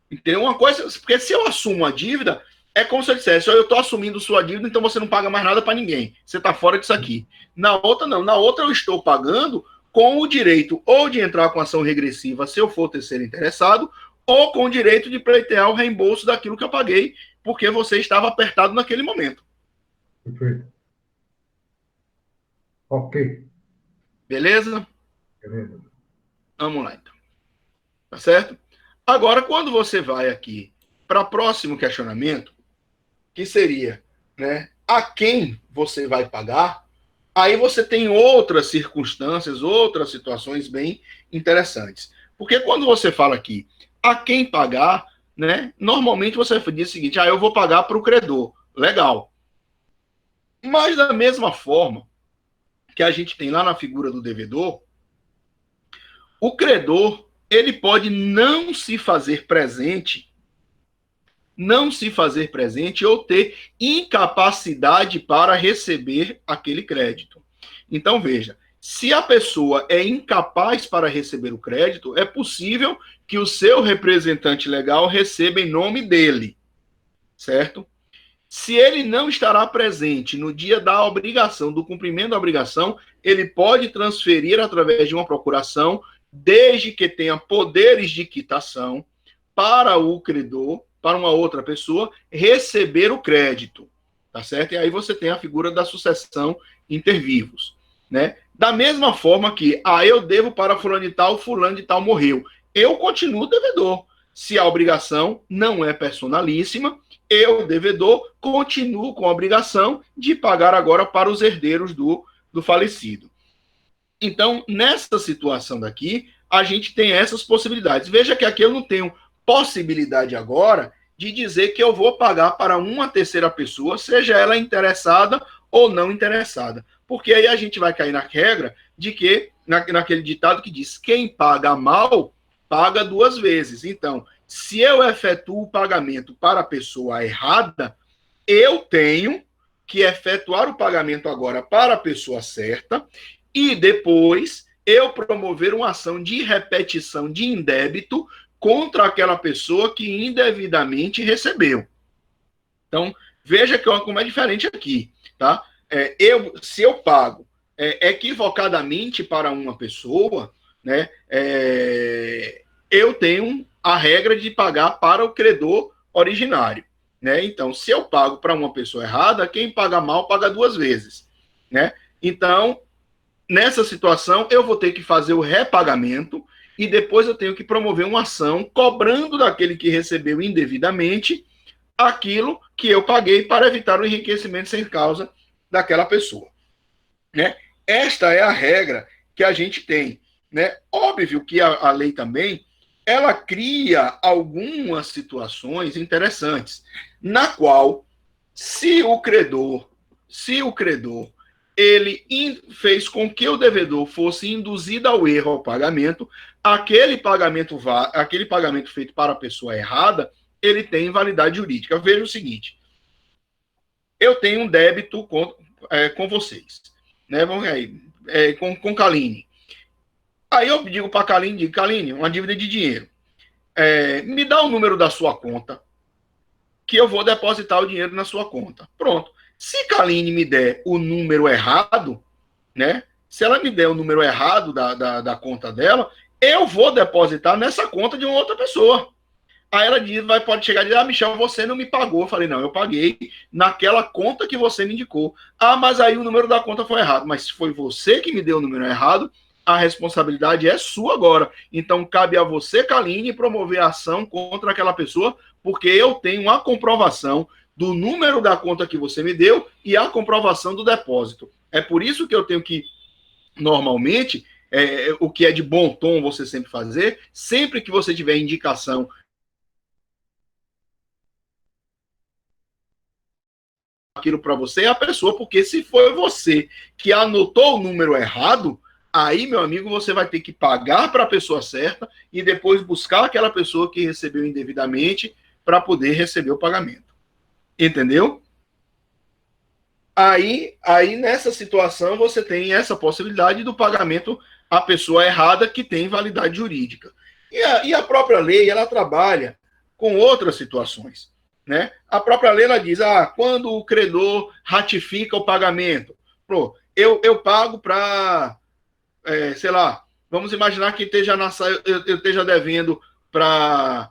Então, uma coisa, porque se eu assumo a dívida, é como se eu dissesse, eu estou assumindo sua dívida, então você não paga mais nada para ninguém. Você está fora disso aqui. Na outra, não. Na outra, eu estou pagando com o direito ou de entrar com ação regressiva se eu for terceiro interessado, ou com o direito de pleitear o reembolso daquilo que eu paguei, porque você estava apertado naquele momento. Perfeito. Ok. Beleza? Beleza. Vamos lá, então. Tá certo? Agora, quando você vai aqui para o próximo questionamento, que seria, né, a quem você vai pagar, aí você tem outras circunstâncias, outras situações bem interessantes. Porque quando você fala aqui, a quem pagar, né, normalmente você diz o seguinte, eu vou pagar para o credor. Legal. Mas da mesma forma que a gente tem lá na figura do devedor, o credor, ele pode não se fazer presente ou ter incapacidade para receber aquele crédito. Então, veja, se a pessoa é incapaz para receber o crédito, é possível que o seu representante legal receba em nome dele, certo? Se ele não estará presente no dia da obrigação, do cumprimento da obrigação, ele pode transferir através de uma procuração, desde que tenha poderes de quitação, para o credor, para uma outra pessoa, receber o crédito, tá certo? E aí você tem a figura da sucessão inter vivos, né? Da mesma forma que, eu devo para fulano de tal morreu. Eu continuo devedor. Se a obrigação não é personalíssima, eu, devedor, continuo com a obrigação de pagar agora para os herdeiros do falecido. Então, nessa situação daqui, a gente tem essas possibilidades. Veja que aqui eu não tenho possibilidade agora de dizer que eu vou pagar para uma terceira pessoa, seja ela interessada ou não interessada. Porque aí a gente vai cair na regra de que, naquele ditado que diz, quem paga mal, paga duas vezes. Então, se eu efetuo o pagamento para a pessoa errada, eu tenho que efetuar o pagamento agora para a pessoa certa e depois eu promover uma ação de repetição de indébito contra aquela pessoa que indevidamente recebeu. Então, veja como é diferente aqui, tá? Se eu pago equivocadamente para uma pessoa, né, eu tenho a regra de pagar para o credor originário, né? Então, se eu pago para uma pessoa errada, quem paga mal paga duas vezes, né? Então, nessa situação, eu vou ter que fazer o repagamento e depois eu tenho que promover uma ação cobrando daquele que recebeu indevidamente aquilo que eu paguei para evitar o enriquecimento sem causa daquela pessoa, né? Esta é a regra que a gente tem, né? Óbvio que a lei também ela cria algumas situações interessantes, na qual, se o credor ele fez com que o devedor fosse induzido ao erro ao pagamento, aquele pagamento feito para a pessoa errada, ele tem invalidade jurídica. Veja o seguinte, eu tenho um débito com vocês, né? Vamos aí, com Kaline. Aí eu digo para Kaline, Kaline, uma dívida de dinheiro. Me dá o número da sua conta, que eu vou depositar o dinheiro na sua conta. Pronto. Se Kaline me der o número errado, né? Se ela me der o número errado da conta dela, eu vou depositar nessa conta de uma outra pessoa. Aí ela pode chegar e dizer, Michel, você não me pagou. Eu falei, não, eu paguei naquela conta que você me indicou. Mas aí o número da conta foi errado. Mas se foi você que me deu o número errado, a responsabilidade é sua agora. Então, cabe a você, Kaline, promover a ação contra aquela pessoa, porque eu tenho a comprovação do número da conta que você me deu e a comprovação do depósito. É por isso que eu tenho que, normalmente, o que é de bom tom você sempre fazer, sempre que você tiver indicação aquilo para você é a pessoa, porque se foi você que anotou o número errado, aí, meu amigo, você vai ter que pagar para a pessoa certa e depois buscar aquela pessoa que recebeu indevidamente para poder receber o pagamento. Entendeu? Aí, nessa situação, você tem essa possibilidade do pagamento à pessoa errada que tem validade jurídica. E a própria lei, ela trabalha com outras situações, né? A própria lei, ela diz, quando o credor ratifica o pagamento, eu pago para sei lá, vamos imaginar que eu esteja devendo para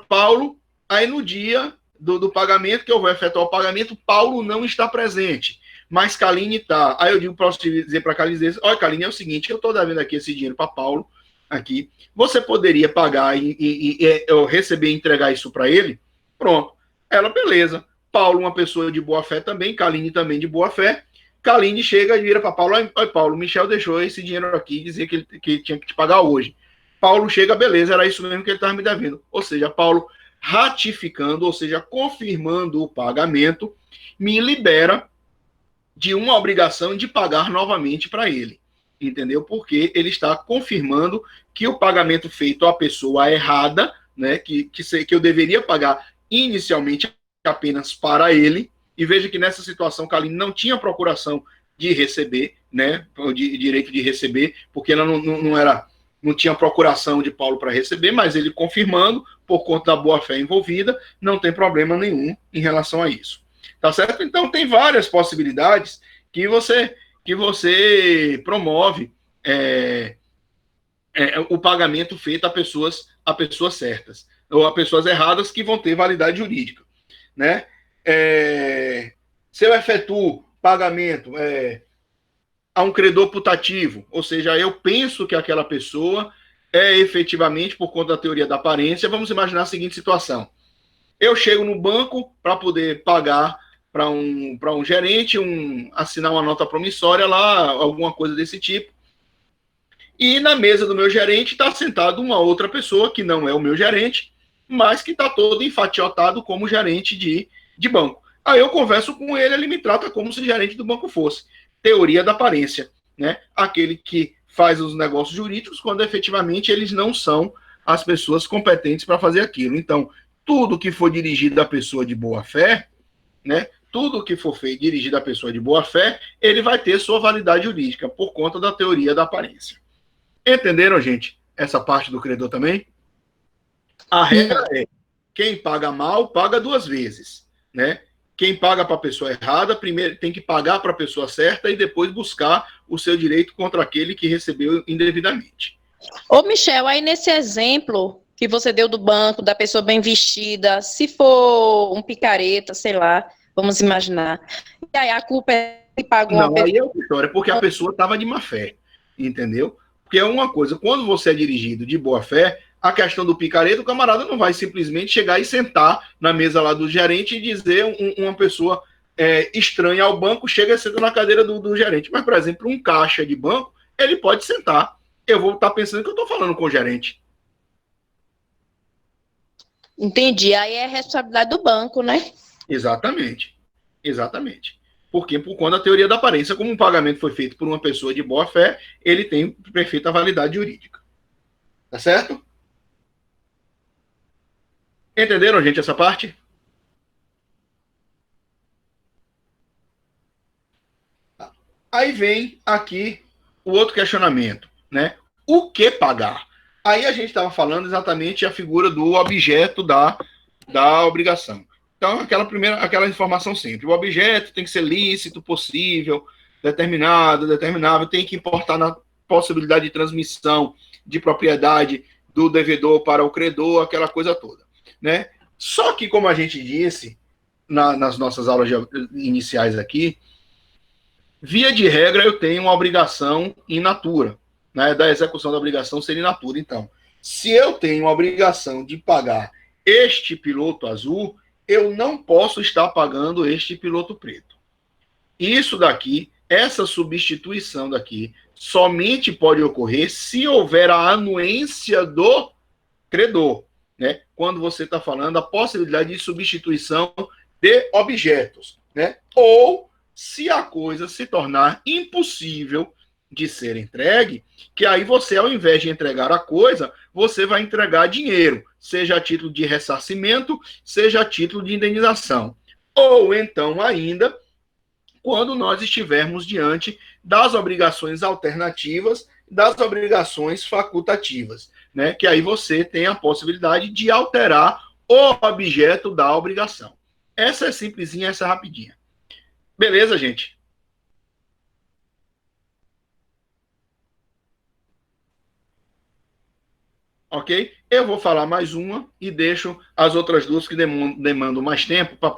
Paulo, aí no dia do pagamento, que eu vou efetuar o pagamento, Paulo não está presente, mas Kaline está. Aí eu digo para dizer para Kaline, olha, Kaline, é o seguinte, eu estou devendo aqui esse dinheiro para Paulo, aqui, você poderia pagar e eu receber e entregar isso para ele? Pronto. Ela, beleza. Paulo, uma pessoa de boa fé também, Kaline também de boa fé. Kaline chega e vira para Paulo, oi, Paulo, Michel deixou esse dinheiro aqui e dizia que ele tinha que te pagar hoje. Paulo chega, beleza, era isso mesmo que ele estava me devendo. Ou seja, Paulo ratificando, ou seja, confirmando o pagamento, me libera de uma obrigação de pagar novamente para ele. Entendeu? Porque ele está confirmando que o pagamento feito à pessoa errada, né, que eu deveria pagar inicialmente apenas para ele, e veja que nessa situação Kaline não tinha procuração de receber, né, de direito de receber, porque ela não tinha procuração de Paulo para receber, mas ele confirmando, por conta da boa-fé envolvida, não tem problema nenhum em relação a isso. Tá certo? Então, tem várias possibilidades que você promove o pagamento feito a pessoas certas, ou a pessoas erradas que vão ter validade jurídica. Né? Se eu efetuo pagamento a um credor putativo, ou seja, eu penso que aquela pessoa é efetivamente, por conta da teoria da aparência, vamos imaginar a seguinte situação. Eu chego no banco para poder pagar para um gerente, assinar uma nota promissória lá, alguma coisa desse tipo, e na mesa do meu gerente está sentado uma outra pessoa, que não é o meu gerente, mas que está todo enfatiotado como gerente de banco. Aí eu converso com ele me trata como se gerente do banco fosse. Teoria da aparência, né? Aquele que faz os negócios jurídicos quando efetivamente eles não são as pessoas competentes para fazer aquilo. Então, tudo que for dirigido à pessoa de boa fé, né? Tudo que for feito dirigido à pessoa de boa fé, ele vai ter sua validade jurídica por conta da teoria da aparência. Entenderam, gente? Essa parte do credor também? A regra é: quem paga mal, paga duas vezes, né? Quem paga para a pessoa errada, primeiro tem que pagar para a pessoa certa e depois buscar o seu direito contra aquele que recebeu indevidamente. Ô, Michel, aí nesse exemplo que você deu do banco, da pessoa bem vestida, se for um picareta, sei lá, vamos imaginar, e aí a culpa é que pagou uma pessoa... Aí é outra história, porque a pessoa estava de má fé, entendeu? Porque é uma coisa, quando você é dirigido de boa fé, a questão do picareta, o camarada não vai simplesmente chegar e sentar na mesa lá do gerente e dizer uma pessoa estranha ao banco, chega e senta na cadeira do gerente. Mas, por exemplo, um caixa de banco, ele pode sentar. Eu vou estar pensando que eu estou falando com o gerente. Entendi. Aí é responsabilidade do banco, né? Exatamente. Exatamente. Porque, por conta da teoria da aparência, como um pagamento foi feito por uma pessoa de boa fé, ele tem perfeita validade jurídica. Tá certo? Entenderam, gente, essa parte? Aí vem aqui o outro questionamento, né? O que pagar? Aí a gente estava falando exatamente a figura do objeto da obrigação. Então, aquela informação sempre. O objeto tem que ser lícito, possível, determinável, tem que importar na possibilidade de transmissão de propriedade do devedor para o credor, aquela coisa toda, né? Só que, como a gente disse nas nossas aulas iniciais aqui, via de regra eu tenho uma obrigação in natura, né? Da execução da obrigação ser in natura. Então, se eu tenho a obrigação de pagar este piloto azul, eu não posso estar pagando este piloto preto. Isso daqui, essa substituição daqui, somente pode ocorrer se houver a anuência do credor, né? Quando você está falando a possibilidade de substituição de objetos, né? Ou se a coisa se tornar impossível de ser entregue, que aí você, ao invés de entregar a coisa, você vai entregar dinheiro, seja a título de ressarcimento, seja a título de indenização. Ou então ainda, quando nós estivermos diante das obrigações alternativas, das obrigações facultativas, né? Que aí você tem a possibilidade de alterar o objeto da obrigação. Essa é simplesinha, essa é rapidinha. Beleza, gente? Ok? Eu vou falar mais uma e deixo as outras duas que demandam mais tempo para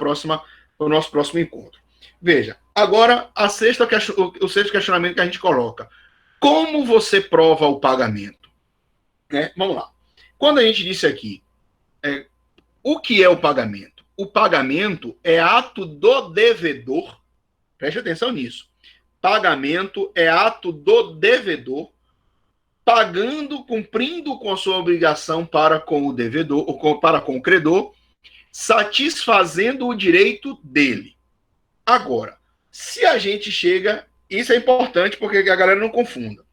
o nosso próximo encontro. Veja, agora o sexto questionamento que a gente coloca. Como você prova o pagamento? Né? Vamos lá. Quando a gente disse aqui, o que é o pagamento? O pagamento é ato do devedor, preste atenção nisso. Pagamento é ato do devedor pagando, cumprindo com a sua obrigação para com o devedor, ou para com o credor, satisfazendo o direito dele. Agora, se a gente chega, isso é importante porque a galera não confunda.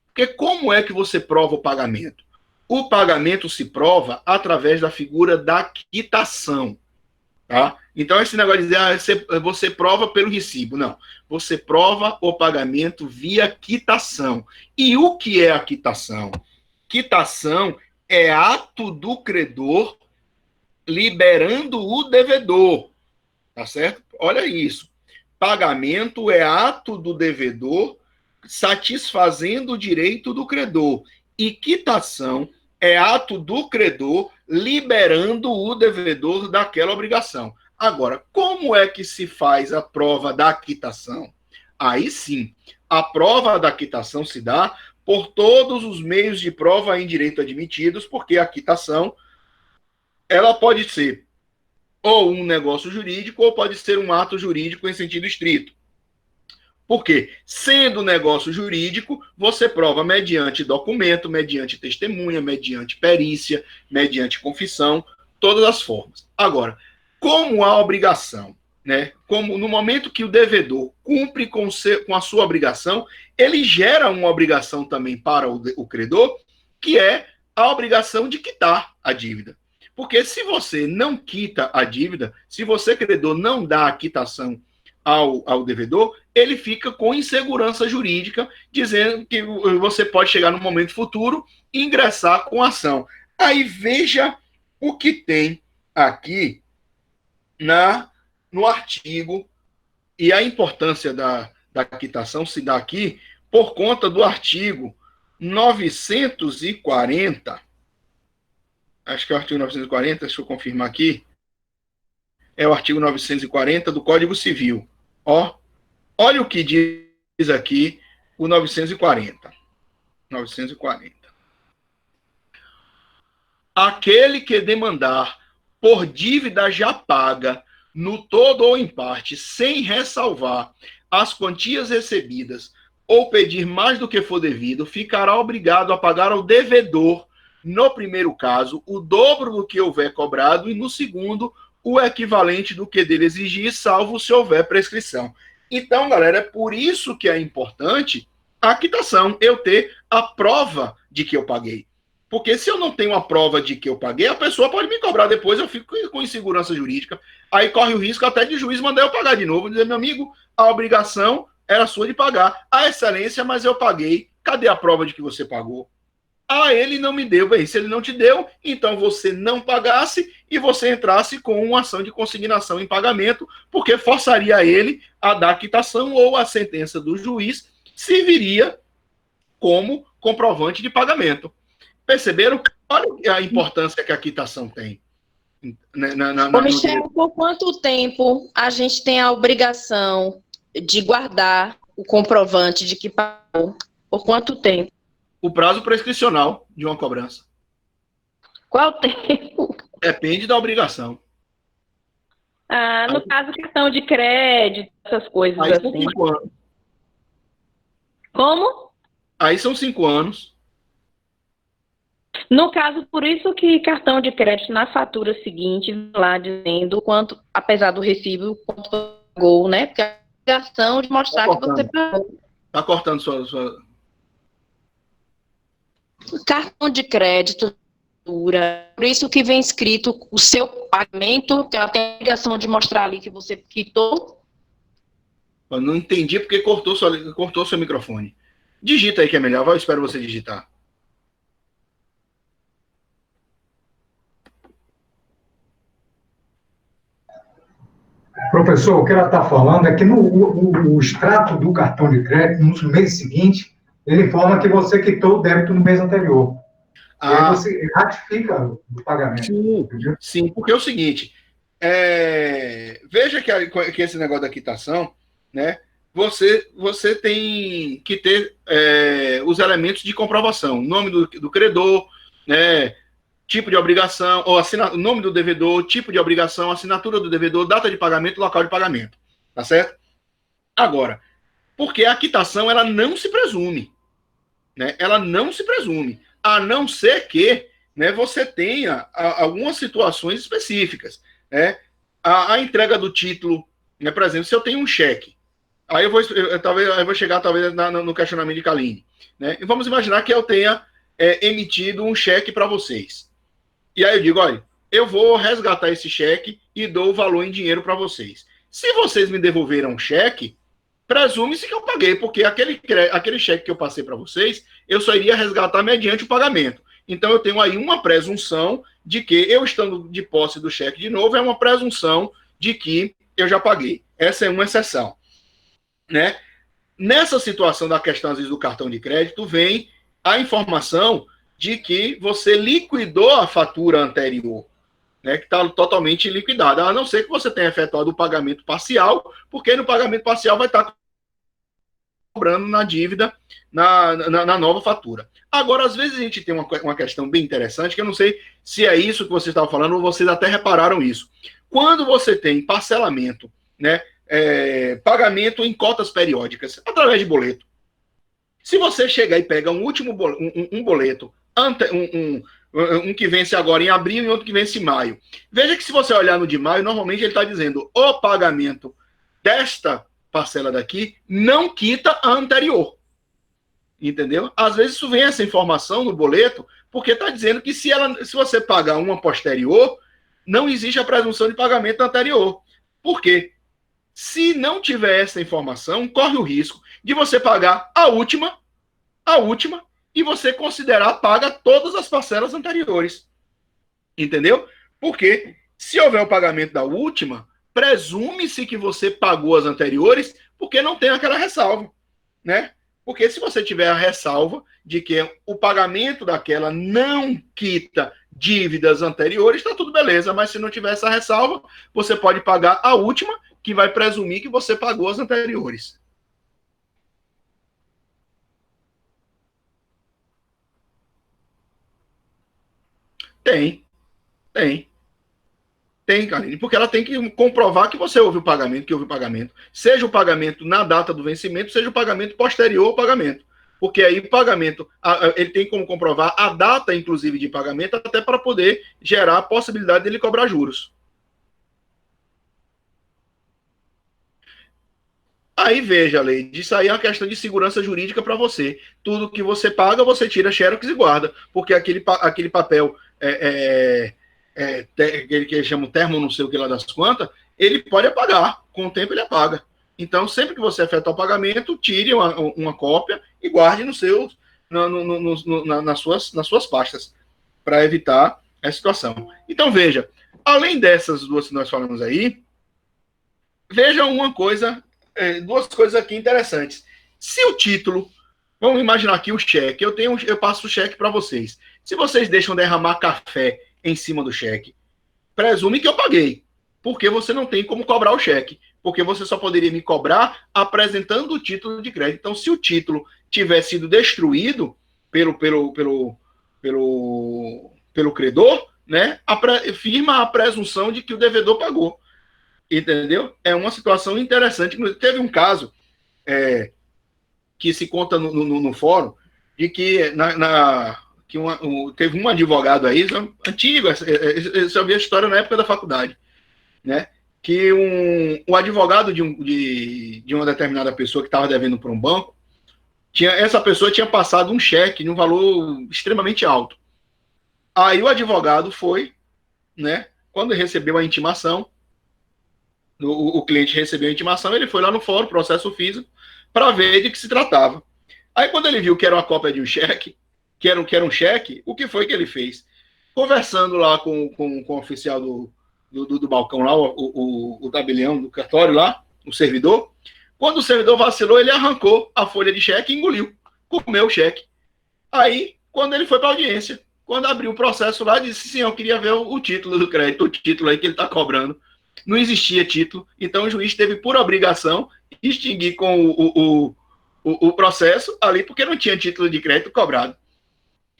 Porque como é que você prova o pagamento? O pagamento se prova através da figura da quitação. Tá? Então, esse negócio de dizer você prova pelo recibo. Não. Você prova o pagamento via quitação. E o que é a quitação? Quitação é ato do credor liberando o devedor. Tá certo? Olha isso. Pagamento é ato do devedor satisfazendo o direito do credor. E quitação é ato do credor liberando o devedor daquela obrigação. Agora, como é que se faz a prova da quitação? Aí sim, a prova da quitação se dá por todos os meios de prova em direito admitidos, porque a quitação ela pode ser ou um negócio jurídico ou pode ser um ato jurídico em sentido estrito. Porque, sendo negócio jurídico, você prova mediante documento, mediante testemunha, mediante perícia, mediante confissão, todas as formas. Agora, como a obrigação, né? Como no momento que o devedor cumpre com a sua obrigação, ele gera uma obrigação também para o credor, que é a obrigação de quitar a dívida. Porque se você não quita a dívida, se você, credor, não dá a quitação ao devedor, ele fica com insegurança jurídica, dizendo que você pode chegar no momento futuro e ingressar com ação. Aí veja o que tem aqui no artigo, e a importância da quitação se dá aqui por conta do artigo 940, acho que é o artigo 940, deixa eu confirmar aqui, é o artigo 940 do Código Civil. Olha o que diz aqui o 940. 940. Aquele que demandar por dívida já paga, no todo ou em parte, sem ressalvar as quantias recebidas ou pedir mais do que for devido, ficará obrigado a pagar ao devedor, no primeiro caso, o dobro do que houver cobrado e no segundo, o equivalente do que dele exigir, salvo se houver prescrição. Então, galera, é por isso que é importante a quitação, eu ter a prova de que eu paguei. Porque se eu não tenho a prova de que eu paguei, a pessoa pode me cobrar depois, eu fico com insegurança jurídica, aí corre o risco até de juiz mandar eu pagar de novo, dizer, meu amigo, a obrigação era sua de pagar. A excelência, mas eu paguei, cadê a prova de que você pagou? Ah, ele não me deu. Bem, se ele não te deu, então você não pagasse e você entrasse com uma ação de consignação em pagamento, porque forçaria ele a dar a quitação ou a sentença do juiz serviria como comprovante de pagamento. Perceberam? Olha a importância que a quitação tem. Ô, Michel, por quanto tempo a gente tem a obrigação de guardar o comprovante de que pagou? Por quanto tempo? O prazo prescricional de uma cobrança. Qual tempo? Depende da obrigação. Ah, no caso, questão de crédito, essas coisas Aí são assim. 5 anos. Como? Aí são 5 anos. No caso, por isso que cartão de crédito na fatura seguinte, lá dizendo quanto, apesar do recibo, quanto pagou, né? Porque a obrigação de mostrar que você pagou. Tá cortando sua... Cartão de crédito, por isso que vem escrito o seu pagamento, que ela tem a obrigação de mostrar ali que você quitou. Eu não entendi porque cortou seu microfone. Digita aí que é melhor, eu espero você digitar. Professor, o que ela está falando é que o extrato do cartão de crédito, no mês seguinte, ele informa que você quitou o débito no mês anterior. E aí você ratifica o pagamento. Sim, sim, porque é o seguinte, veja que esse negócio da quitação, né, você tem que ter os elementos de comprovação, nome do credor, né, tipo de obrigação, ou nome do devedor, tipo de obrigação, assinatura do devedor, data de pagamento, local de pagamento, tá certo? Agora, porque a quitação, ela não se presume, né? Ela não se presume, a não ser que, né, você tenha algumas situações específicas, né? A entrega do título, né, por exemplo, se eu tenho um cheque, aí eu vou chegar talvez no questionamento de Kaline, né? E vamos imaginar que eu tenha emitido um cheque para vocês. E aí eu digo, olha, eu vou resgatar esse cheque e dou o valor em dinheiro para vocês. Se vocês me devolveram um cheque, presume-se que eu paguei, porque aquele cheque que eu passei para vocês, eu só iria resgatar mediante o pagamento. Então, eu tenho aí uma presunção de que, eu estando de posse do cheque de novo, é uma presunção de que eu já paguei. Essa é uma exceção, né? Nessa situação da questão, às vezes, do cartão de crédito, vem a informação de que você liquidou a fatura anterior, né, que está totalmente liquidada, a não ser que você tenha efetuado o pagamento parcial, porque no pagamento parcial vai estar cobrando na dívida, na nova fatura. Agora, às vezes a gente tem uma questão bem interessante, que eu não sei se é isso que vocês estavam falando, ou vocês até repararam isso. Quando você tem parcelamento, né, pagamento em cotas periódicas, através de boleto, se você chegar e pega um último boleto, um que vence agora em abril e outro que vence em maio. Veja que se você olhar no de maio, normalmente ele está dizendo o pagamento desta parcela daqui não quita a anterior. Entendeu? Às vezes isso vem essa informação no boleto, porque está dizendo que se você pagar uma posterior, não existe a presunção de pagamento anterior. Por quê? Se não tiver essa informação, corre o risco de você pagar a última, e você considerar paga todas as parcelas anteriores. Entendeu? Porque se houver o pagamento da última, presume-se que você pagou as anteriores, porque não tem aquela ressalva, né? Porque se você tiver a ressalva de que o pagamento daquela não quita dívidas anteriores, está tudo beleza, mas se não tiver essa ressalva, você pode pagar a última, que vai presumir que você pagou as anteriores. Tem, Karine, porque ela tem que comprovar que você houve o pagamento, seja o pagamento na data do vencimento, seja o pagamento posterior ao pagamento. Porque aí o pagamento, ele tem como comprovar a data, inclusive, de pagamento, até para poder gerar a possibilidade dele cobrar juros. Aí veja, Leide, isso aí é uma questão de segurança jurídica para você. Tudo que você paga, você tira xerox e guarda, porque aquele papel aquele que eles chamam termo não sei o que lá das quantas, ele pode apagar, com o tempo ele apaga. Então, sempre que você efetuar o pagamento, tire uma cópia e guarde nas suas pastas, para evitar a situação. Então, veja, além dessas duas que nós falamos aí, veja duas coisas aqui interessantes. Se o título, vamos imaginar aqui o cheque, eu passo o cheque para vocês. Se vocês deixam derramar café em cima do cheque, presume que eu paguei, porque você não tem como cobrar o cheque, porque você só poderia me cobrar apresentando o título de crédito. Então, se o título tiver sido destruído pelo credor, né, firma a presunção de que o devedor pagou. Entendeu? É uma situação interessante. Teve um caso que se conta no fórum de que teve um advogado aí, antigo, eu vi a história na época da faculdade, né? Que um advogado de uma determinada pessoa que estava devendo para um banco, essa pessoa tinha passado um cheque de um valor extremamente alto. Aí o advogado foi, né? Quando recebeu a intimação, o cliente recebeu a intimação, ele foi lá no fórum, processo físico, para ver de que se tratava. Aí, quando ele viu que era uma cópia de um cheque, que era um cheque, o que foi que ele fez? Conversando lá com o oficial do balcão lá, o tabelião do cartório lá, o servidor, quando o servidor vacilou, ele arrancou a folha de cheque e engoliu, comeu o cheque. Aí, quando ele foi para a audiência, Quando abriu o processo lá, disse, sim, eu queria ver o título do crédito, o título aí que ele está cobrando. Não existia título, então o juiz teve por obrigação extinguir com o processo ali, porque não tinha título de crédito cobrado.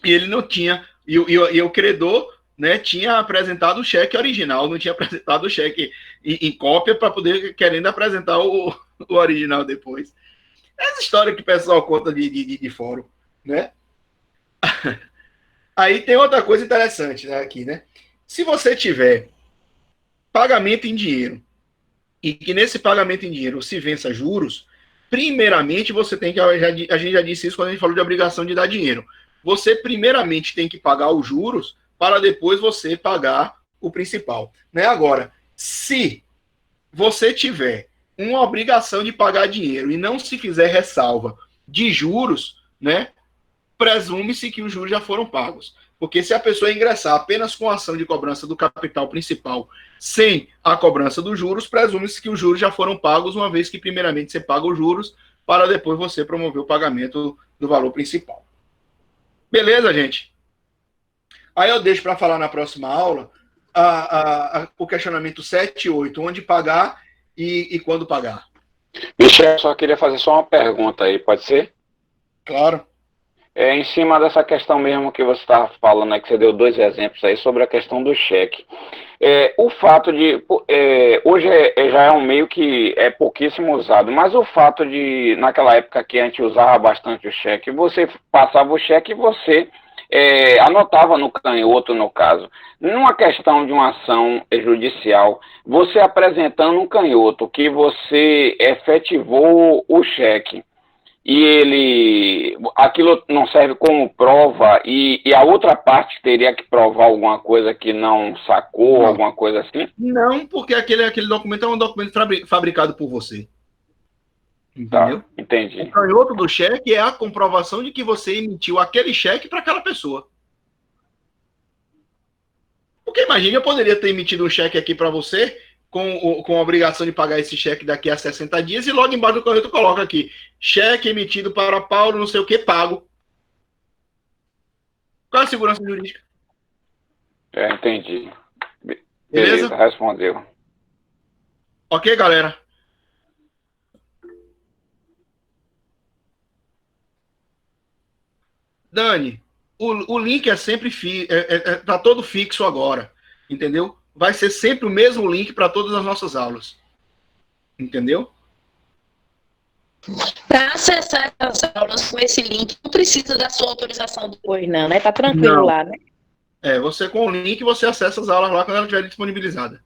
E ele não tinha, e o credor, né, tinha apresentado o cheque original, não tinha apresentado o cheque em cópia para poder, querendo apresentar o original depois. Essa história que o pessoal conta de fórum, né? Aí tem outra coisa interessante, né, aqui, né? Se você tiver pagamento em dinheiro e que nesse pagamento em dinheiro se vença juros, primeiramente você tem que, a gente já disse isso quando a gente falou de obrigação de dar dinheiro, você primeiramente tem que pagar os juros para depois você pagar o principal, né? Agora, se você tiver uma obrigação de pagar dinheiro e não se fizer ressalva de juros, né, presume-se que os juros já foram pagos. Porque se a pessoa ingressar apenas com a ação de cobrança do capital principal sem a cobrança dos juros, presume-se que os juros já foram pagos, uma vez que primeiramente você paga os juros para depois você promover o pagamento do valor principal. Beleza, gente? Aí eu deixo para falar na próxima aula o questionamento 7 e 8, onde pagar e quando pagar. Michel, só queria fazer só uma pergunta aí, pode ser? Claro. Em cima dessa questão mesmo que você estava falando, né, que você deu 2 exemplos aí sobre a questão do cheque. O fato de... hoje já é um meio que é pouquíssimo usado, mas o fato de, naquela época que a gente usava bastante o cheque, você passava o cheque e você anotava no canhoto, no caso. Numa questão de uma ação judicial, você apresentando um canhoto que você efetivou o cheque, e aquilo não serve como prova, e a outra parte teria que provar alguma coisa que não sacou, não. Alguma coisa assim? Não, porque aquele documento é um documento fabricado por você. Entendeu? Tá, entendi. O canhoto do cheque é a comprovação de que você emitiu aquele cheque para aquela pessoa. Porque imagina, eu poderia ter emitido um cheque aqui para você com a obrigação de pagar esse cheque daqui a 60 dias e logo embaixo do canhoto coloca aqui, cheque emitido para Paulo, não sei o que, pago. Qual é a segurança jurídica? Entendi. Beleza? Respondeu. Ok, galera? Dani, o link é sempre tá todo fixo agora, entendeu? Vai ser sempre o mesmo link para todas as nossas aulas, entendeu? Para acessar as aulas com esse link, não precisa da sua autorização depois, não, né? Tá tranquilo Não. lá, né? Você com o link, você acessa as aulas lá quando ela estiver disponibilizada.